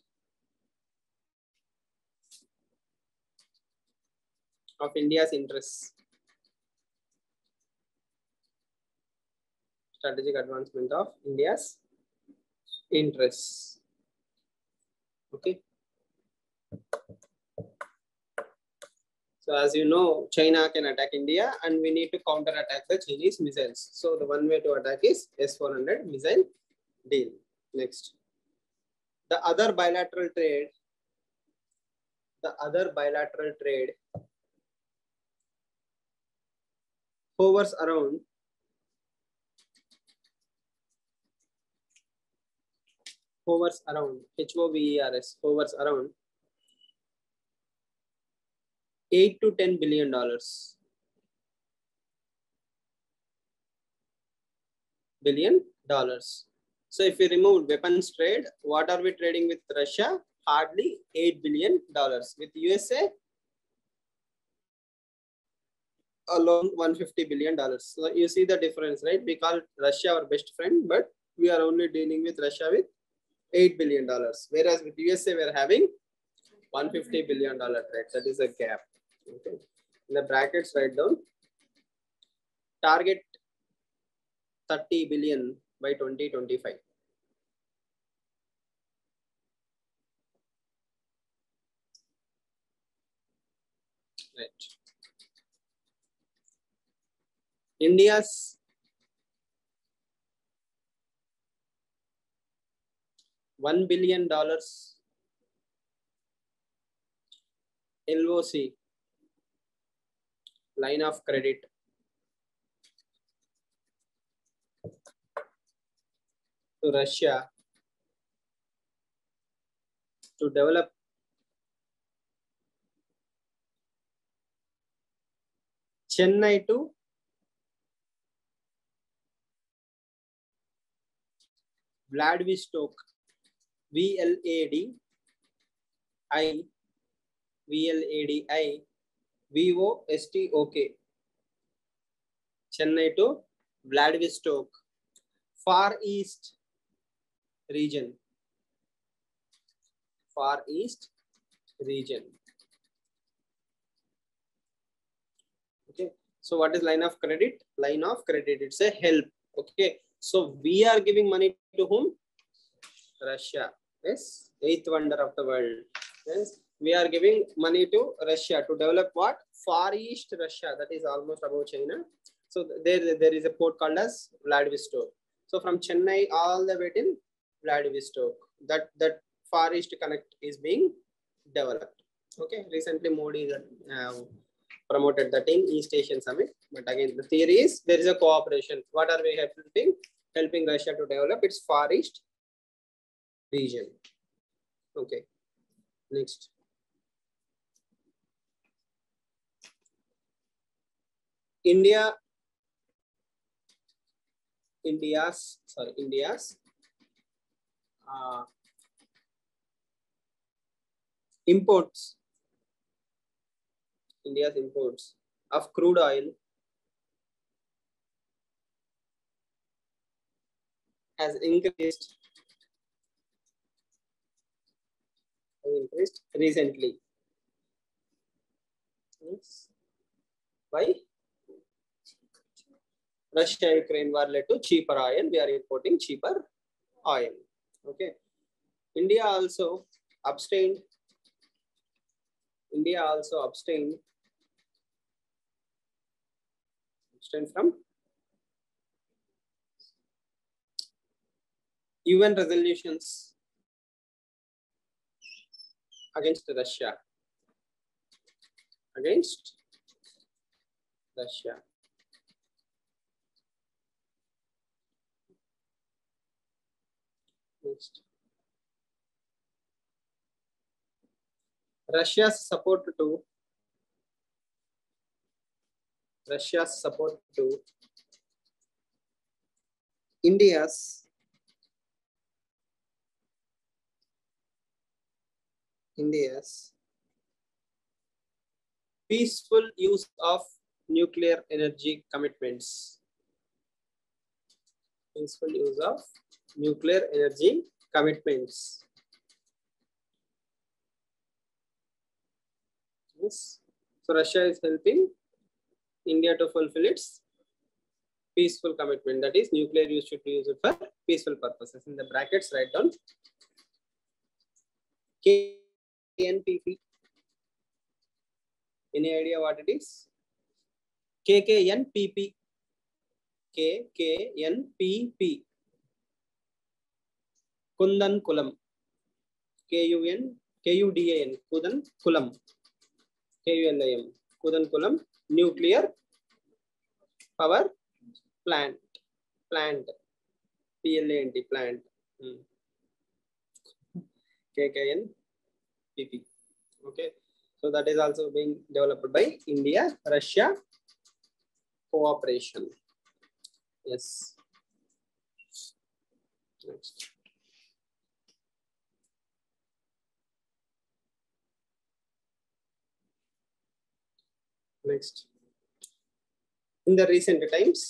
of India's interests. Strategic advancement of India's interests. Okay. So as you know, China can attack India and we need to counter attack the Chinese missiles. So the one way to attack is S-400 missile deal. Next. The other bilateral trade hovers around HOVERS around $8 to $10 billion. So if we remove weapons trade, what are we trading with Russia? Hardly $8 billion. With USA, alone $150 billion. So you see the difference, right? We call Russia our best friend, but we are only dealing with Russia with $8 billion. Whereas with USA, we're having $150 billion trade. That is a gap. Okay. In the brackets, write down target 30 billion by 2025. Right. India's $1 billion LOC, line of credit, to Russia to develop Chennai to Vladivostok, VLADI, VOSTOK, Chennai to Vladivostok, Far East region. Far East region. Okay. So what is line of credit? Line of credit, it's a help. Okay. So we are giving money to whom? Russia. Yes. Eighth wonder of the world. Yes. We are giving money to Russia to develop what? Far East Russia. That is almost above China. So there is a port called as Vladivostok. So from Chennai all the way till Vladivostok, that Far East connect is being developed. Okay. Recently Modi promoted that in East Asian Summit. But again, the theory is there is a cooperation. What are we helping? Helping Russia to develop its Far East region. Okay. Next. India's imports of crude oil has increased recently. Yes. Why? Russia-Ukraine war led to cheaper oil. We are importing cheaper oil. Okay. India also abstained from UN resolutions against Russia. Next. Russia's support to India's peaceful use of nuclear energy commitments. Peaceful use of nuclear energy commitments. Yes. So Russia is helping India to fulfill its peaceful commitment. That is, nuclear use should be used for peaceful purposes. In the brackets, write down KNPP. Any idea what it is? KKNPP. KKNPP. Kundan Kulam. KUDAN. Kudan Kulam. KULAM. Kudan Kulam nuclear power plant. PLANT. Plant. KKNPP. Okay. So that is also being developed by India-Russia cooperation. Yes. Next. In the recent times,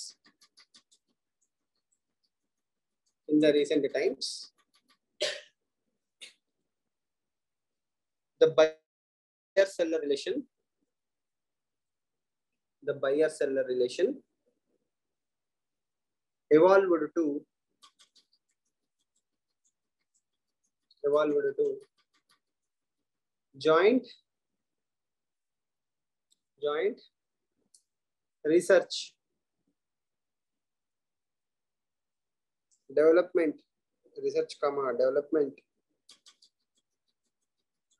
the buyer-seller relation, evolved to joint research, development, development,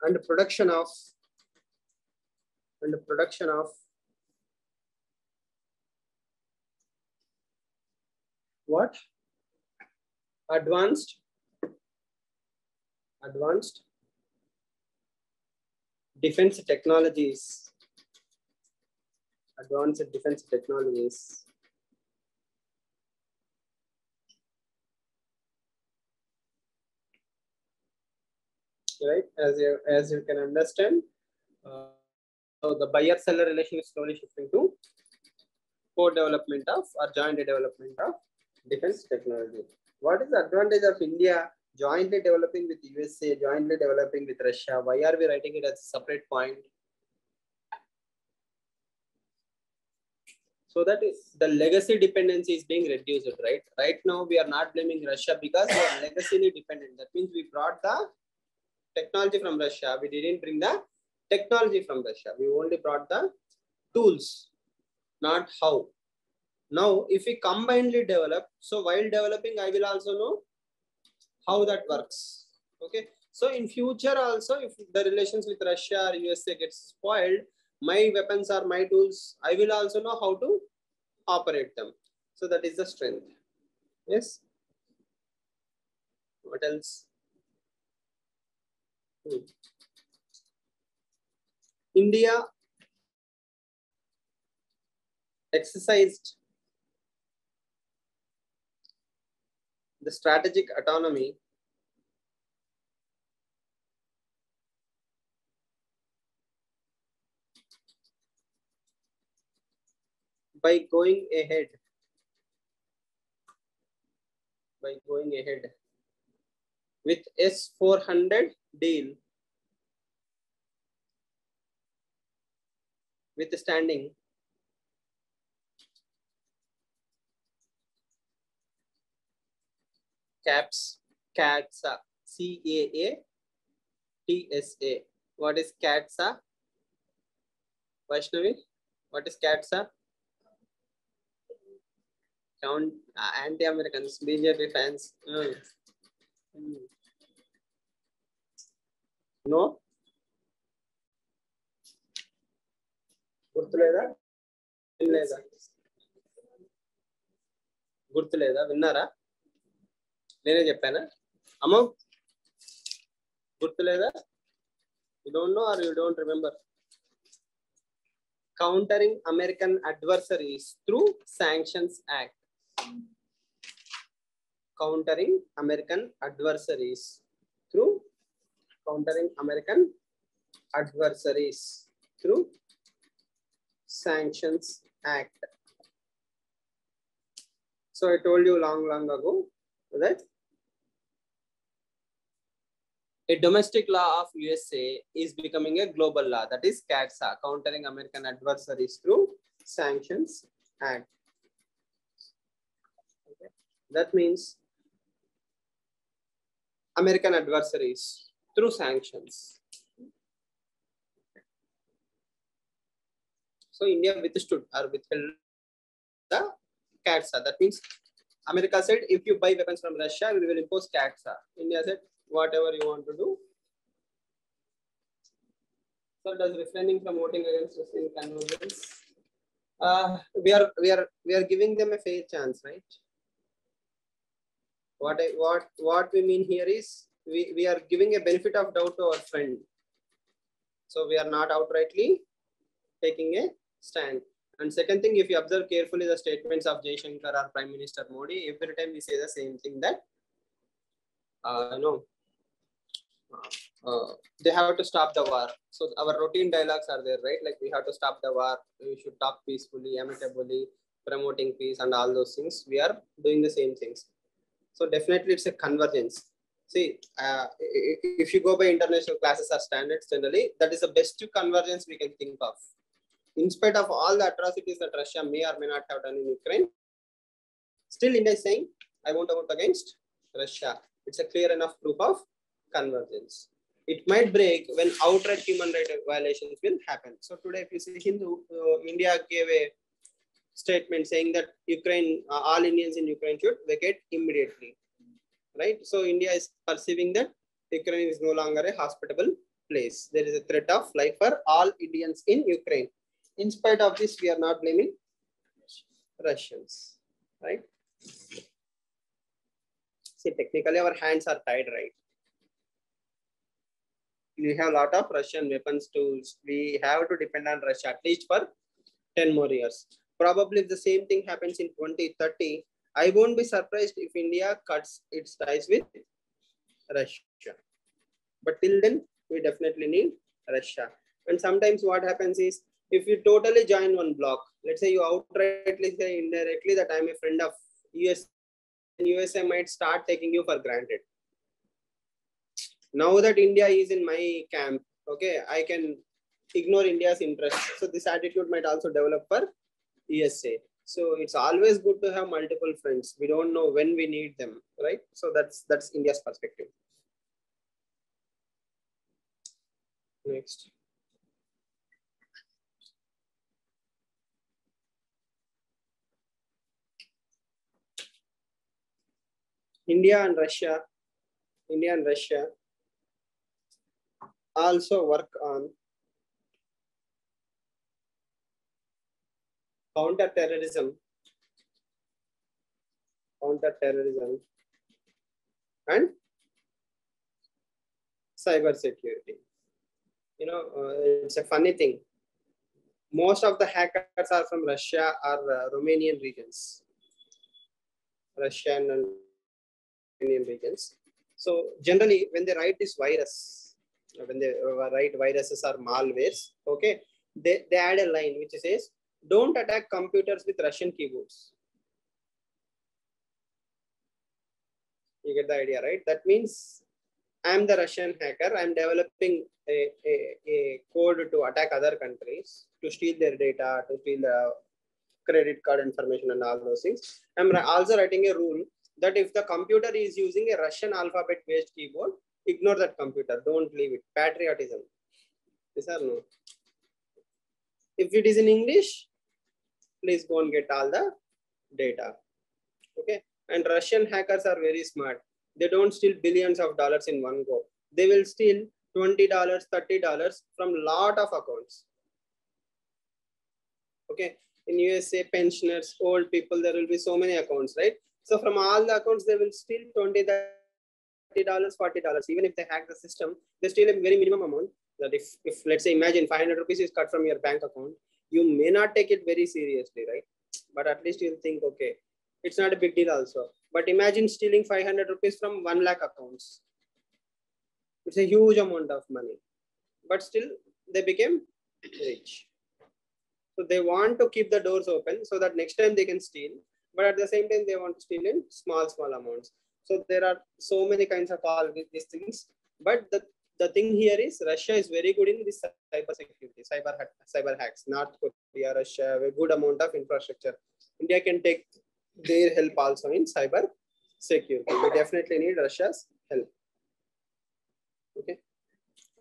and production of what? Advanced defense technologies. Right, as you can understand, so the buyer-seller relation is slowly shifting to co-development of or joint development of defense technology. What is the advantage of India jointly developing with USA, jointly developing with Russia? Why are we writing it as a separate point? So that is the legacy dependency is being reduced, right? Right now we are not blaming Russia because we are legacy dependent. That means we brought the technology from Russia. We didn't bring the technology from Russia. We only brought the tools, not how. Now, if we combinedly develop, so while developing, I will also know how that works. Okay. So in future also, if the relations with Russia or USA gets spoiled, my weapons or my tools, I will also know how to operate them. So that is the strength. Yes. What else? India exercised the strategic autonomy by going ahead with S-400 deal withstanding CATSA, CAATSA. What is CATSA? Vaishnavi, what is CATSA? Count anti-Americans, BJP fans. No? గుర్తులేదా విన్నారా? నేనే చెప్పానా? అమ్మ గుర్తులేదా? You don't know or you don't remember? Countering American adversaries through Sanctions Act. Countering American adversaries through Sanctions Act. So I told you long ago that a domestic law of USA is becoming a global law. That is CATSA, Countering American Adversaries Through Sanctions Act. Okay. That means American adversaries through sanctions. So India withstood or withheld the CATSA. That means America said, if you buy weapons from Russia, we will impose CATSA. India said, whatever you want to do. So does refraining from voting against Russian convergence? We are giving them a fair chance, right? What we mean here is we are giving a benefit of doubt to our friend. So we are not outrightly taking a stand. And second thing, if you observe carefully the statements of Jaishankar or Prime Minister Modi, every time we say the same thing, that they have to stop the war. So our routine dialogues are there, right? Like we have to stop the war. We should talk peacefully, amicably. promoting peace and all those things, we are doing the same things. So definitely it's a convergence. See, if you go by international classes or standards, generally, that is the best convergence we can think of. In spite of all the atrocities that Russia may or may not have done in Ukraine, still India is saying, I won't vote against Russia. It's a clear enough proof of convergence. It might break when outright human rights violations will happen. So today, if you see Hindu, India gave a statement saying that Ukraine, all Indians in Ukraine should vacate immediately, right? So India is perceiving that Ukraine is no longer a hospitable place. There is a threat of life for all Indians in Ukraine. In spite of this, we are not blaming Russians, right? See, technically our hands are tied, right? We have a lot of Russian weapons tools. We have to depend on Russia at least for 10 more years. Probably if the same thing happens in 2030, I won't be surprised if India cuts its ties with Russia. But till then, we definitely need Russia. And sometimes what happens is, if you totally join one block, let's say you outrightly say indirectly that I'm a friend of US, and USA might start taking you for granted. Now that India is in my camp, okay, I can ignore India's interest. So this attitude might also develop for USA. So it's always good to have multiple friends. We don't know when we need them, right? So that's India's perspective. Next. India and Russia also work on counter-terrorism and cyber security. You know, it's a funny thing. Most of the hackers are from Russia or Romanian regions. Russian and Romanian regions. So generally, when they write this virus, when they write viruses or malwares, okay, they add a line which says, don't attack computers with Russian keyboards. You get the idea, right? That means I'm the Russian hacker. I'm developing a code to attack other countries, to steal their data, to steal the credit card information and all those things. I'm also writing a rule that if the computer is using a Russian alphabet-based keyboard, ignore that computer. Don't leave it. Patriotism. Yes or no? If it is in English, please go and get all the data. Okay. And Russian hackers are very smart. They don't steal billions of dollars in one go. They will steal $20, $30 from lot of accounts. Okay. In USA, pensioners, old people, there will be so many accounts, right? So from all the accounts, they will steal $20, $40. Even if they hack the system, they steal a very minimum amount. That if let's say, imagine 500 rupees is cut from your bank account, you may not take it very seriously, right? But at least you'll think, okay, it's not a big deal also. But imagine stealing 500 rupees from 1 lakh accounts. It's a huge amount of money. But still, they became rich. So they want to keep the doors open so that next time they can steal. But at the same time, they want to steal in small amounts. So there are so many kinds of all these things. But the thing here is Russia is very good in this cyber security, cyber hacks. North Korea, Russia have a good amount of infrastructure. India can take their help also in cyber security. We definitely need Russia's help. Okay.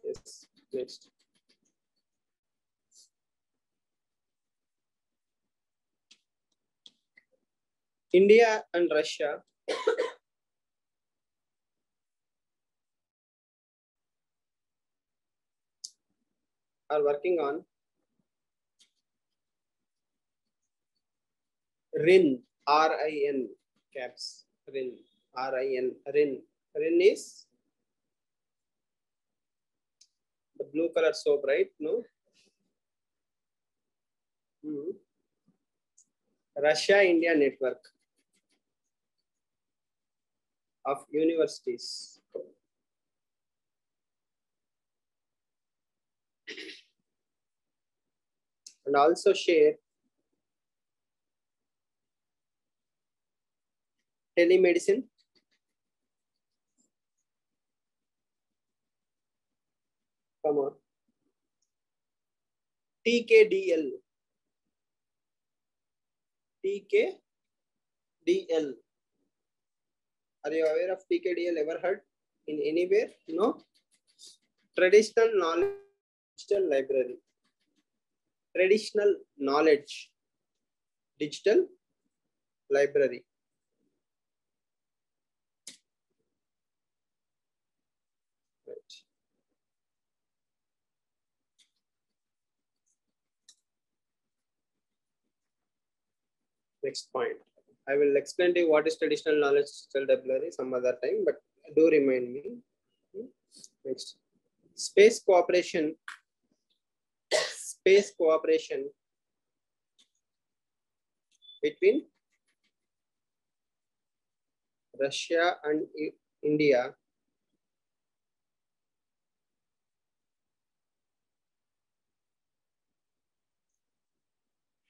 Yes. Next. India and Russia are working on RIN, R-I-N caps. RIN, R-I-N, RIN. RIN is the blue color soap, right? No? Russia-India network of universities. And also share Telemedicine. Come on. TKDL. TKDL. Are you aware of TKDL? Ever heard in anywhere? No. Traditional knowledge digital library. Traditional knowledge digital library. Right. Next point. I will explain to you what is traditional knowledge digital library some other time, but do remind me. Next. Space cooperation. Space cooperation between Russia and India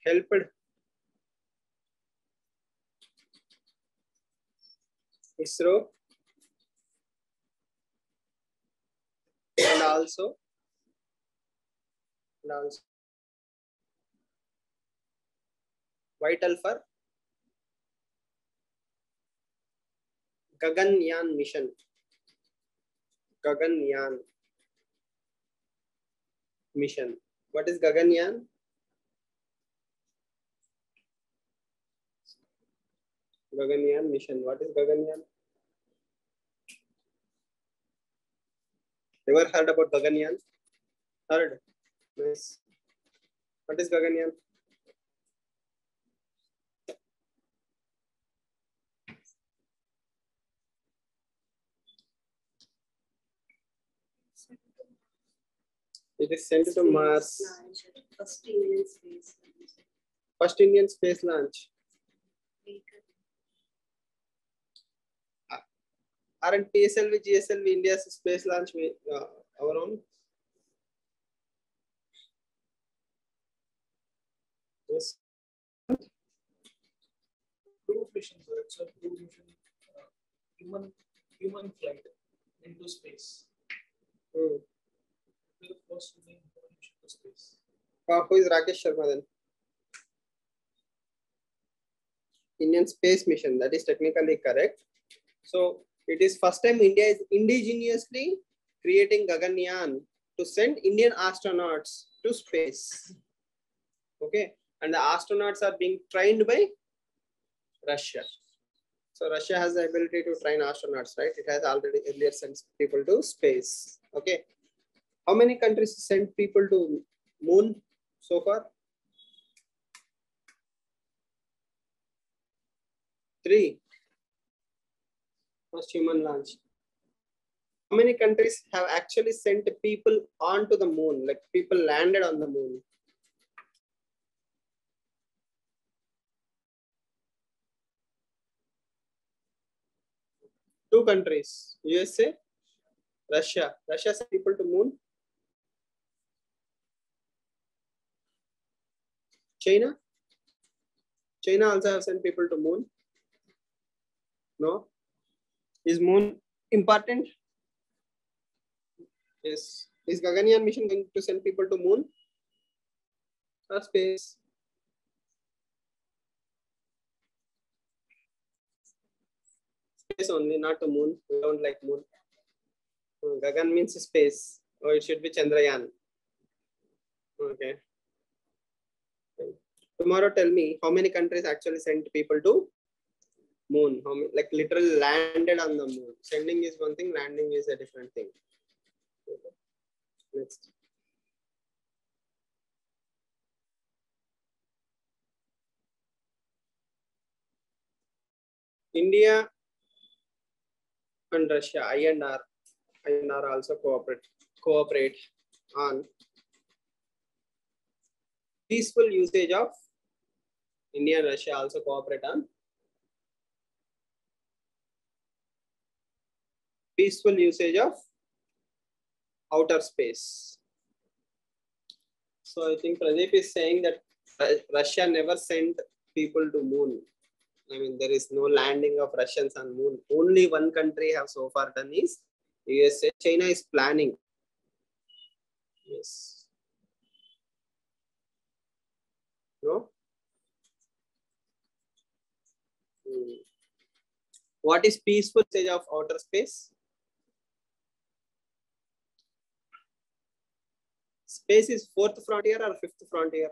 helped ISRO and also vital for Gaganyaan mission. Gaganyaan mission. What is Gaganyaan? Gaganyaan mission. What is Gaganyaan? Ever heard about Gaganyaan? Heard. Nice. What is Gaganyaan? It is sent to Mars. First Indian space. First Indian space launch. Aren't PSLV, GSLV India's space launch our own? Yes. Two missions, so two missions, human flight into space. The first mission to space. Who is Rakesh Sharma then? Indian space mission. That is technically correct. So it is first time India is indigenously creating Gaganyaan to send Indian astronauts to space. Okay, and the astronauts are being trained by Russia. So Russia has the ability to train astronauts, right? It has already earlier sent people to space. Okay, how many countries sent people to moon so far? 3. First human launch. How many countries have actually sent people onto the moon? Like people landed on the moon? Two countries, USA, Russia. Russia sent people to moon. China? China also have sent people to moon. No? Is moon important? Yes. Is Gaganyaan mission going to send people to moon or space? Space only, not to moon. We don't like moon. Gagan means space. Oh, it should be Chandrayaan. Okay. Tomorrow tell me how many countries actually sent people to moon. How many, like literally landed on the moon. Sending is one thing, landing is a different thing. Okay. Next. India and Russia, INR also cooperate on peaceful usage of India and Russia also cooperate on peaceful usage of outer space. So I think Pradeep is saying that Russia never sent people to moon. I mean, there is no landing of Russians on moon. Only one country have so far done is USA. China is planning. Yes. No? What is peaceful stage of outer space? Space is fourth frontier or fifth frontier?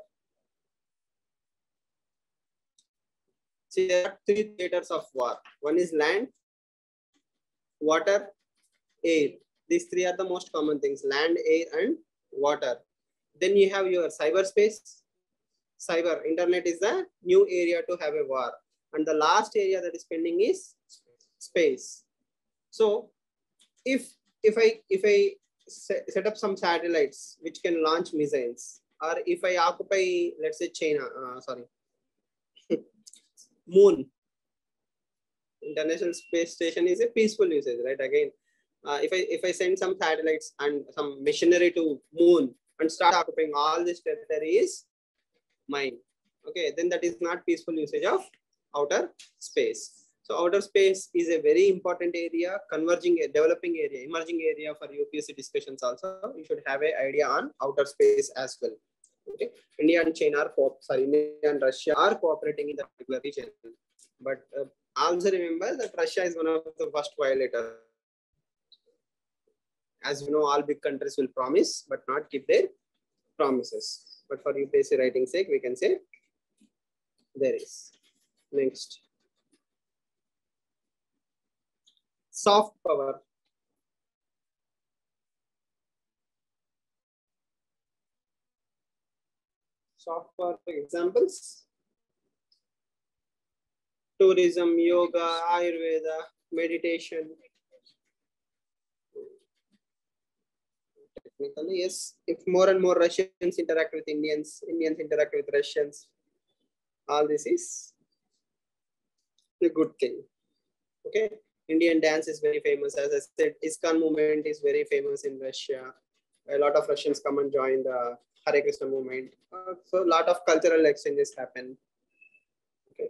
See, there are three theaters of war. One is land, water, air. These three are the most common things: land, air, and water. Then you have your cyberspace. Cyber, internet is the new area to have a war. And the last area that is pending is space. So if I set up some satellites which can launch missiles, or if I occupy, let's say China, moon, International Space Station is a peaceful usage, right? Again, if I send some satellites and some machinery to moon and start occupying all this territory is mine. Okay, then that is not peaceful usage of outer space. So outer space is a very important area, converging, developing area, emerging area for UPSC discussions also. You should have an idea on outer space as well. Okay, India and China are India and Russia are cooperating in that particular region. But also remember that Russia is one of the first violators. As you know, all big countries will promise but not keep their promises. But for UPSC writing sake, we can say there is. Next. Soft power. Soft power examples: tourism, yoga, Ayurveda, meditation. Technically, yes. If more and more Russians interact with Indians, Indians interact with Russians, all this is a good thing. Okay. Indian dance is very famous. As I said, ISKCON movement is very famous in Russia. A lot of Russians come and join the Hare Krishna movement. So a lot of cultural exchanges happen. Okay.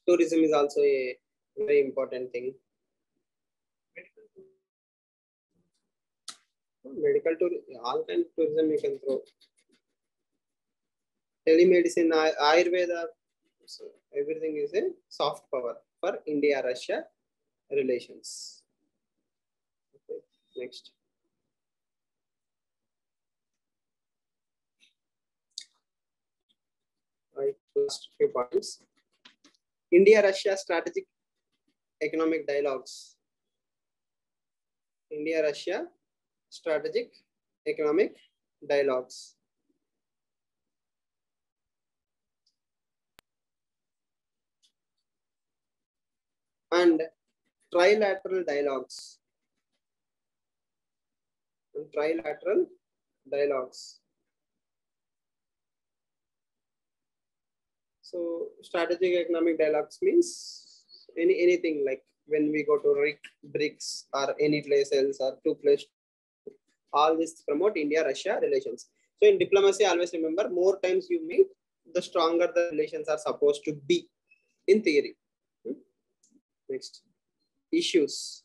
Tourism is also a very important thing. Medical tourism, all kind of tourism you can throw. Telemedicine, Ayurveda, so everything is a soft power for India-Russia relations. Okay, next. Right, last few points. India-Russia strategic economic dialogues. India-Russia strategic economic dialogues. And trilateral dialogues. And trilateral dialogues. So strategic economic dialogues means anything like when we go to BRICS or any place else or two places, all this promote India-Russia relations. So in diplomacy, always remember, more times you meet, the stronger the relations are supposed to be in theory. Next, issues.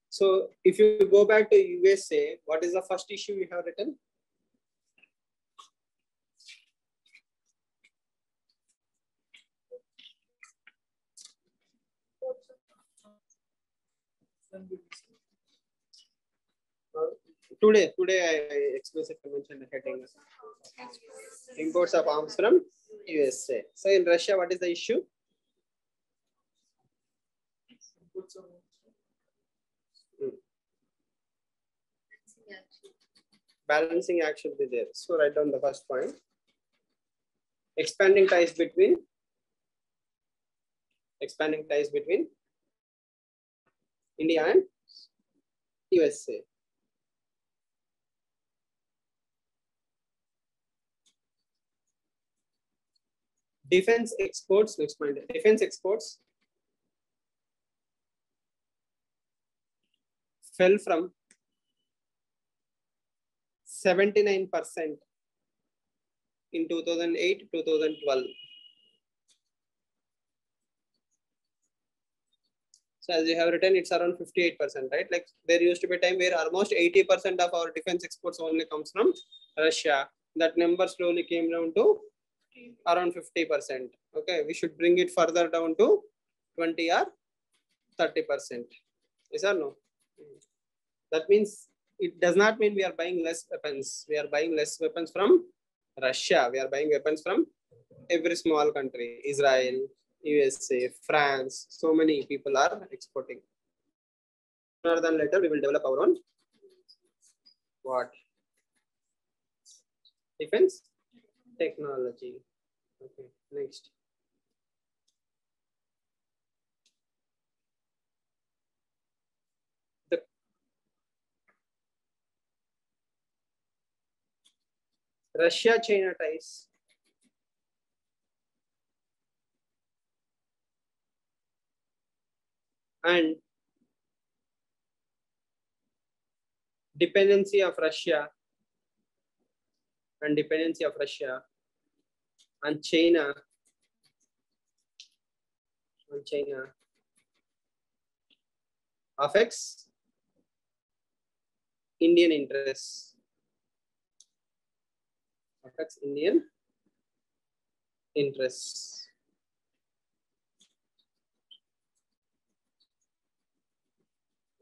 So if you go back to USA, what is the first issue you have written? Today I explicitly mentioned the heading. Imports of arms from USA. So in Russia, what is the issue? Balancing act should be there. So write down the first point. Expanding ties between India and USA. Defense exports, next point. Defense exports fell from 79% in 2008, 2012. So as you have written, it's around 58%, right? Like there used to be a time where almost 80% of our defense exports only comes from Russia. That number slowly came down to around 50%. Okay, we should bring it further down to 20 or 30%. Yes or no? That means it does not mean we are buying less weapons. We are buying less weapons from Russia. We are buying weapons from every small country, Israel, USA, France. So many people are exporting. Sooner than later, we will develop our own what? Defense technology. Okay, next. The Russia-China ties. And dependency of Russia on China affects Indian interests. Affects Indian interests.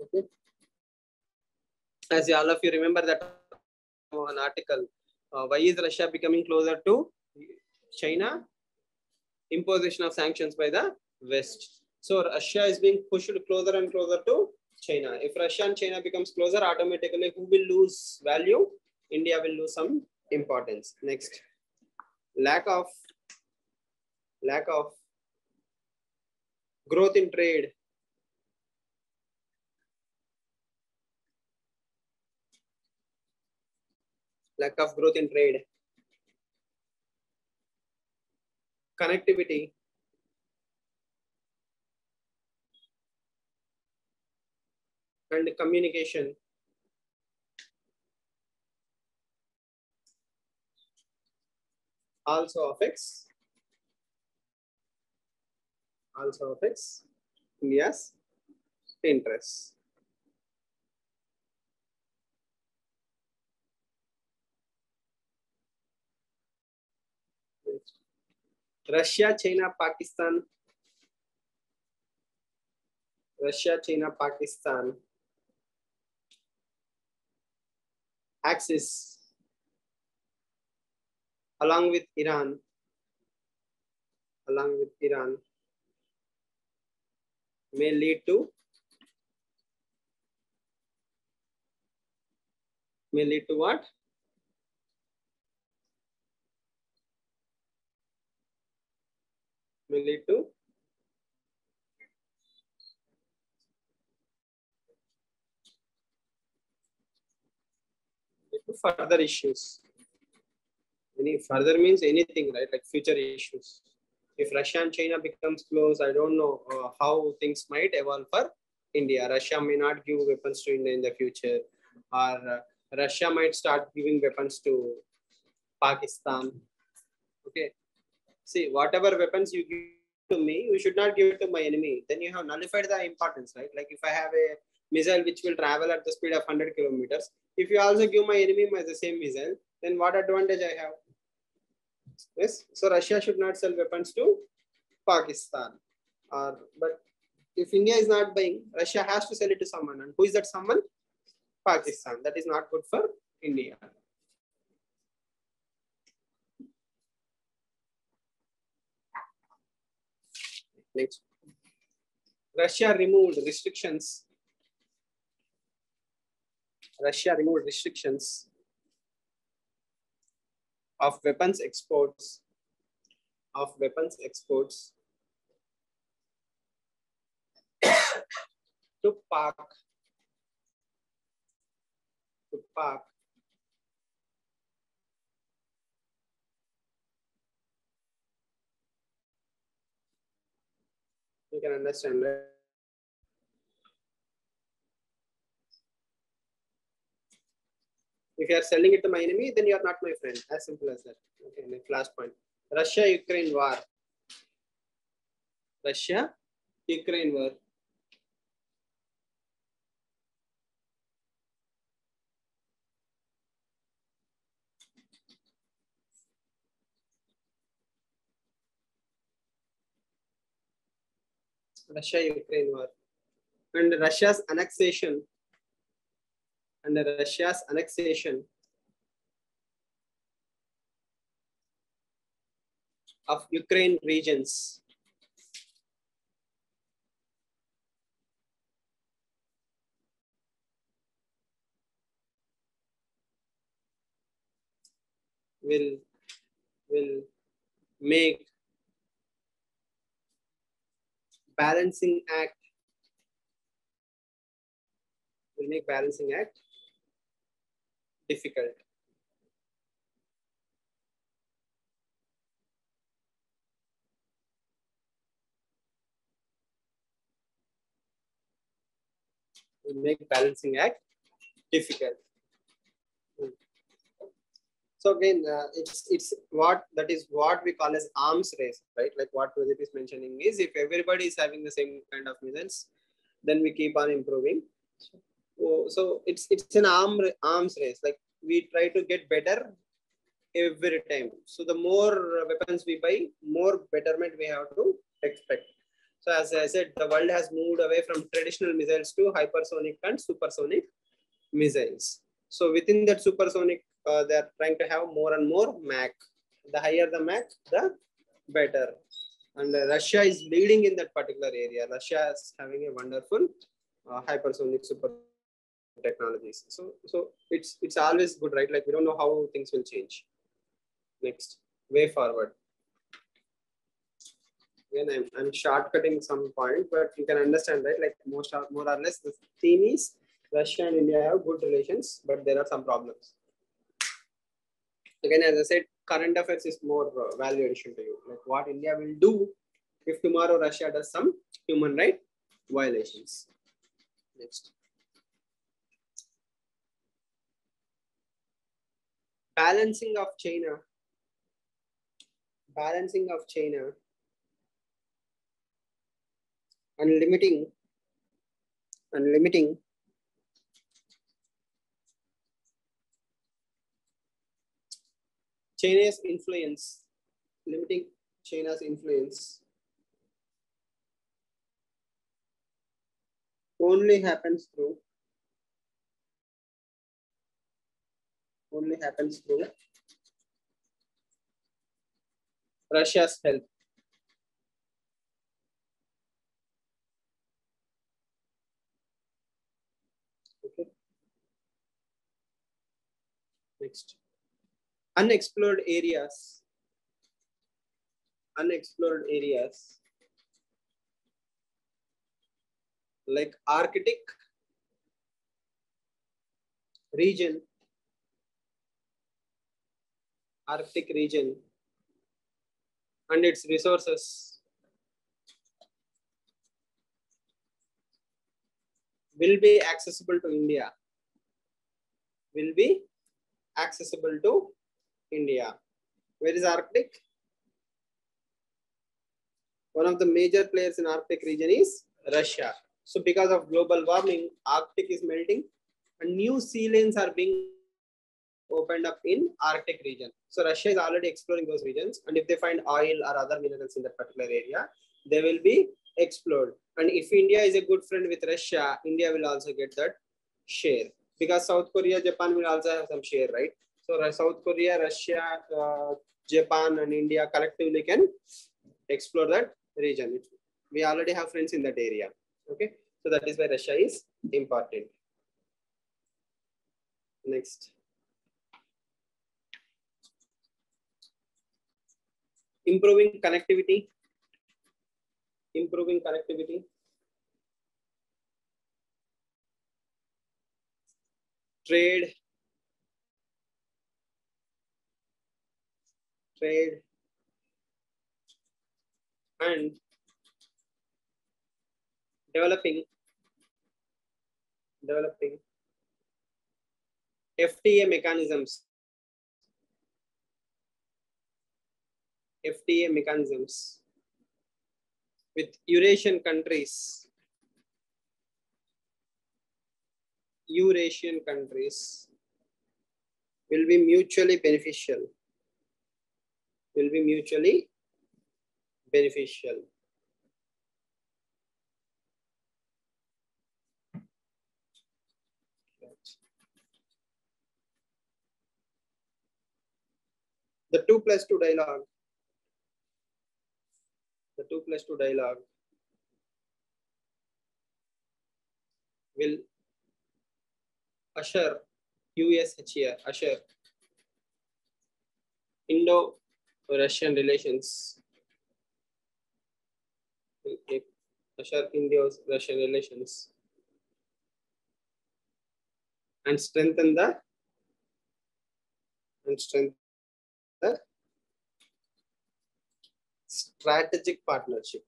Okay. As all of you remember that an article, why is Russia becoming closer to China? Imposition of sanctions by the West. So Russia is being pushed closer and closer to China. If Russia and China becomes closer, automatically who will lose value? India will lose some importance. Next, lack of growth in trade. Lack of growth in trade. Connectivity. And communication. Also affects India's interests. Russia, China, Pakistan. Axis along with Iran may lead to what? May lead to further issues. Any further means anything, right? Like future issues. If Russia and China becomes close, I don't know how things might evolve for India. Russia may not give weapons to India in the future, or Russia might start giving weapons to Pakistan. Okay. See, whatever weapons you give to me, you should not give it to my enemy. Then you have nullified the importance, right? Like if I have a missile which will travel at the speed of 100 kilometers, if you also give my enemy the same missile, then what advantage I have? Yes. So Russia should not sell weapons to Pakistan. But if India is not buying, Russia has to sell it to someone. And who is that someone? Pakistan. That is not good for India. Next. Russia removed restrictions of weapons exports to Pak. You can understand, right? If If you are selling it to my enemy, then you are not my friend. As simple as that. Okay, next last point. Russia-Ukraine war. Russia-Ukraine war. Russia-Ukraine war. And Russia's annexation. Of Ukraine regions. Will make balancing act difficult. Will make balancing act difficult. So again, it's what we call as arms race, right? Like what Pradeep is mentioning is, if everybody is having the same kind of missiles, then we keep on improving. So it's an arms race. Like we try to get better every time. So the more weapons we buy, more betterment we have to expect. So as I said, the world has moved away from traditional missiles to hypersonic and supersonic missiles. So within that supersonic, they are trying to have more and more Mach. The higher the Mach, the better. And Russia is leading in that particular area. Russia is having a wonderful hypersonic super technologies. So it's always good, right? Like we don't know how things will change. Next, way forward. Again, I'm shortcutting some point, but you can understand, right? Like more or less, the theme is Russia and India have good relations, but there are some problems. Again, as I said, current affairs is more value addition to you. Like what India will do if tomorrow Russia does some human right violations. Next. Balancing of China and limiting China's influence, limiting China's influence only happens through Russia's help. Okay. Next. Unexplored areas like Arctic region and its resources will be accessible to India. Where is Arctic? One of the major players in Arctic region is Russia. So because of global warming, Arctic is melting and new sea lanes are being opened up in Arctic region. So Russia is already exploring those regions, and if they find oil or other minerals in that particular area, they will be explored. And if India is a good friend with Russia, India will also get that share, because South Korea, Japan will also have some share, right? So South Korea, Russia, Japan and India collectively can explore that region. We already have friends in that area. Okay, so that is why Russia is important. Next. Improving connectivity. Trade and developing FTA mechanisms. FTA mechanisms with Eurasian countries. Eurasian countries will be mutually beneficial. Will be mutually beneficial. The 2+2 dialogue. The 2+2 dialogue will usher usher Indo-Russian relations. Usher Indo-Russian relations and strengthen the strategic partnership.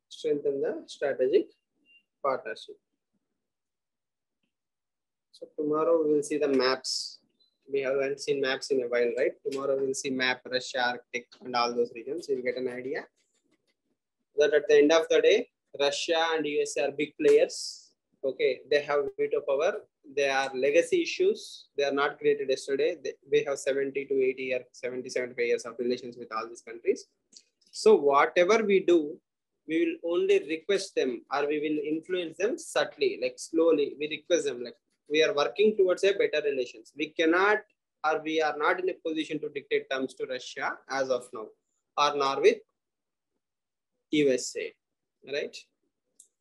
Strengthen the strategic partnership. So tomorrow we will see the maps. We haven't seen maps in a while, right? Tomorrow we'll see map, Russia, Arctic, and all those regions. You'll get an idea that at the end of the day, Russia and USA are big players. Okay, they have veto power. They are legacy issues. They are not created yesterday. They have 70 to 80 years, 70, 75 years of relations with all these countries. So whatever we do, we will only request them or we will influence them subtly, like slowly. We request them, like we are working towards a better relations. We cannot or we are not in a position to dictate terms to Russia as of now, or nor with USA, right?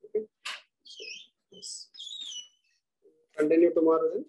Okay. Yes. Continue tomorrow then.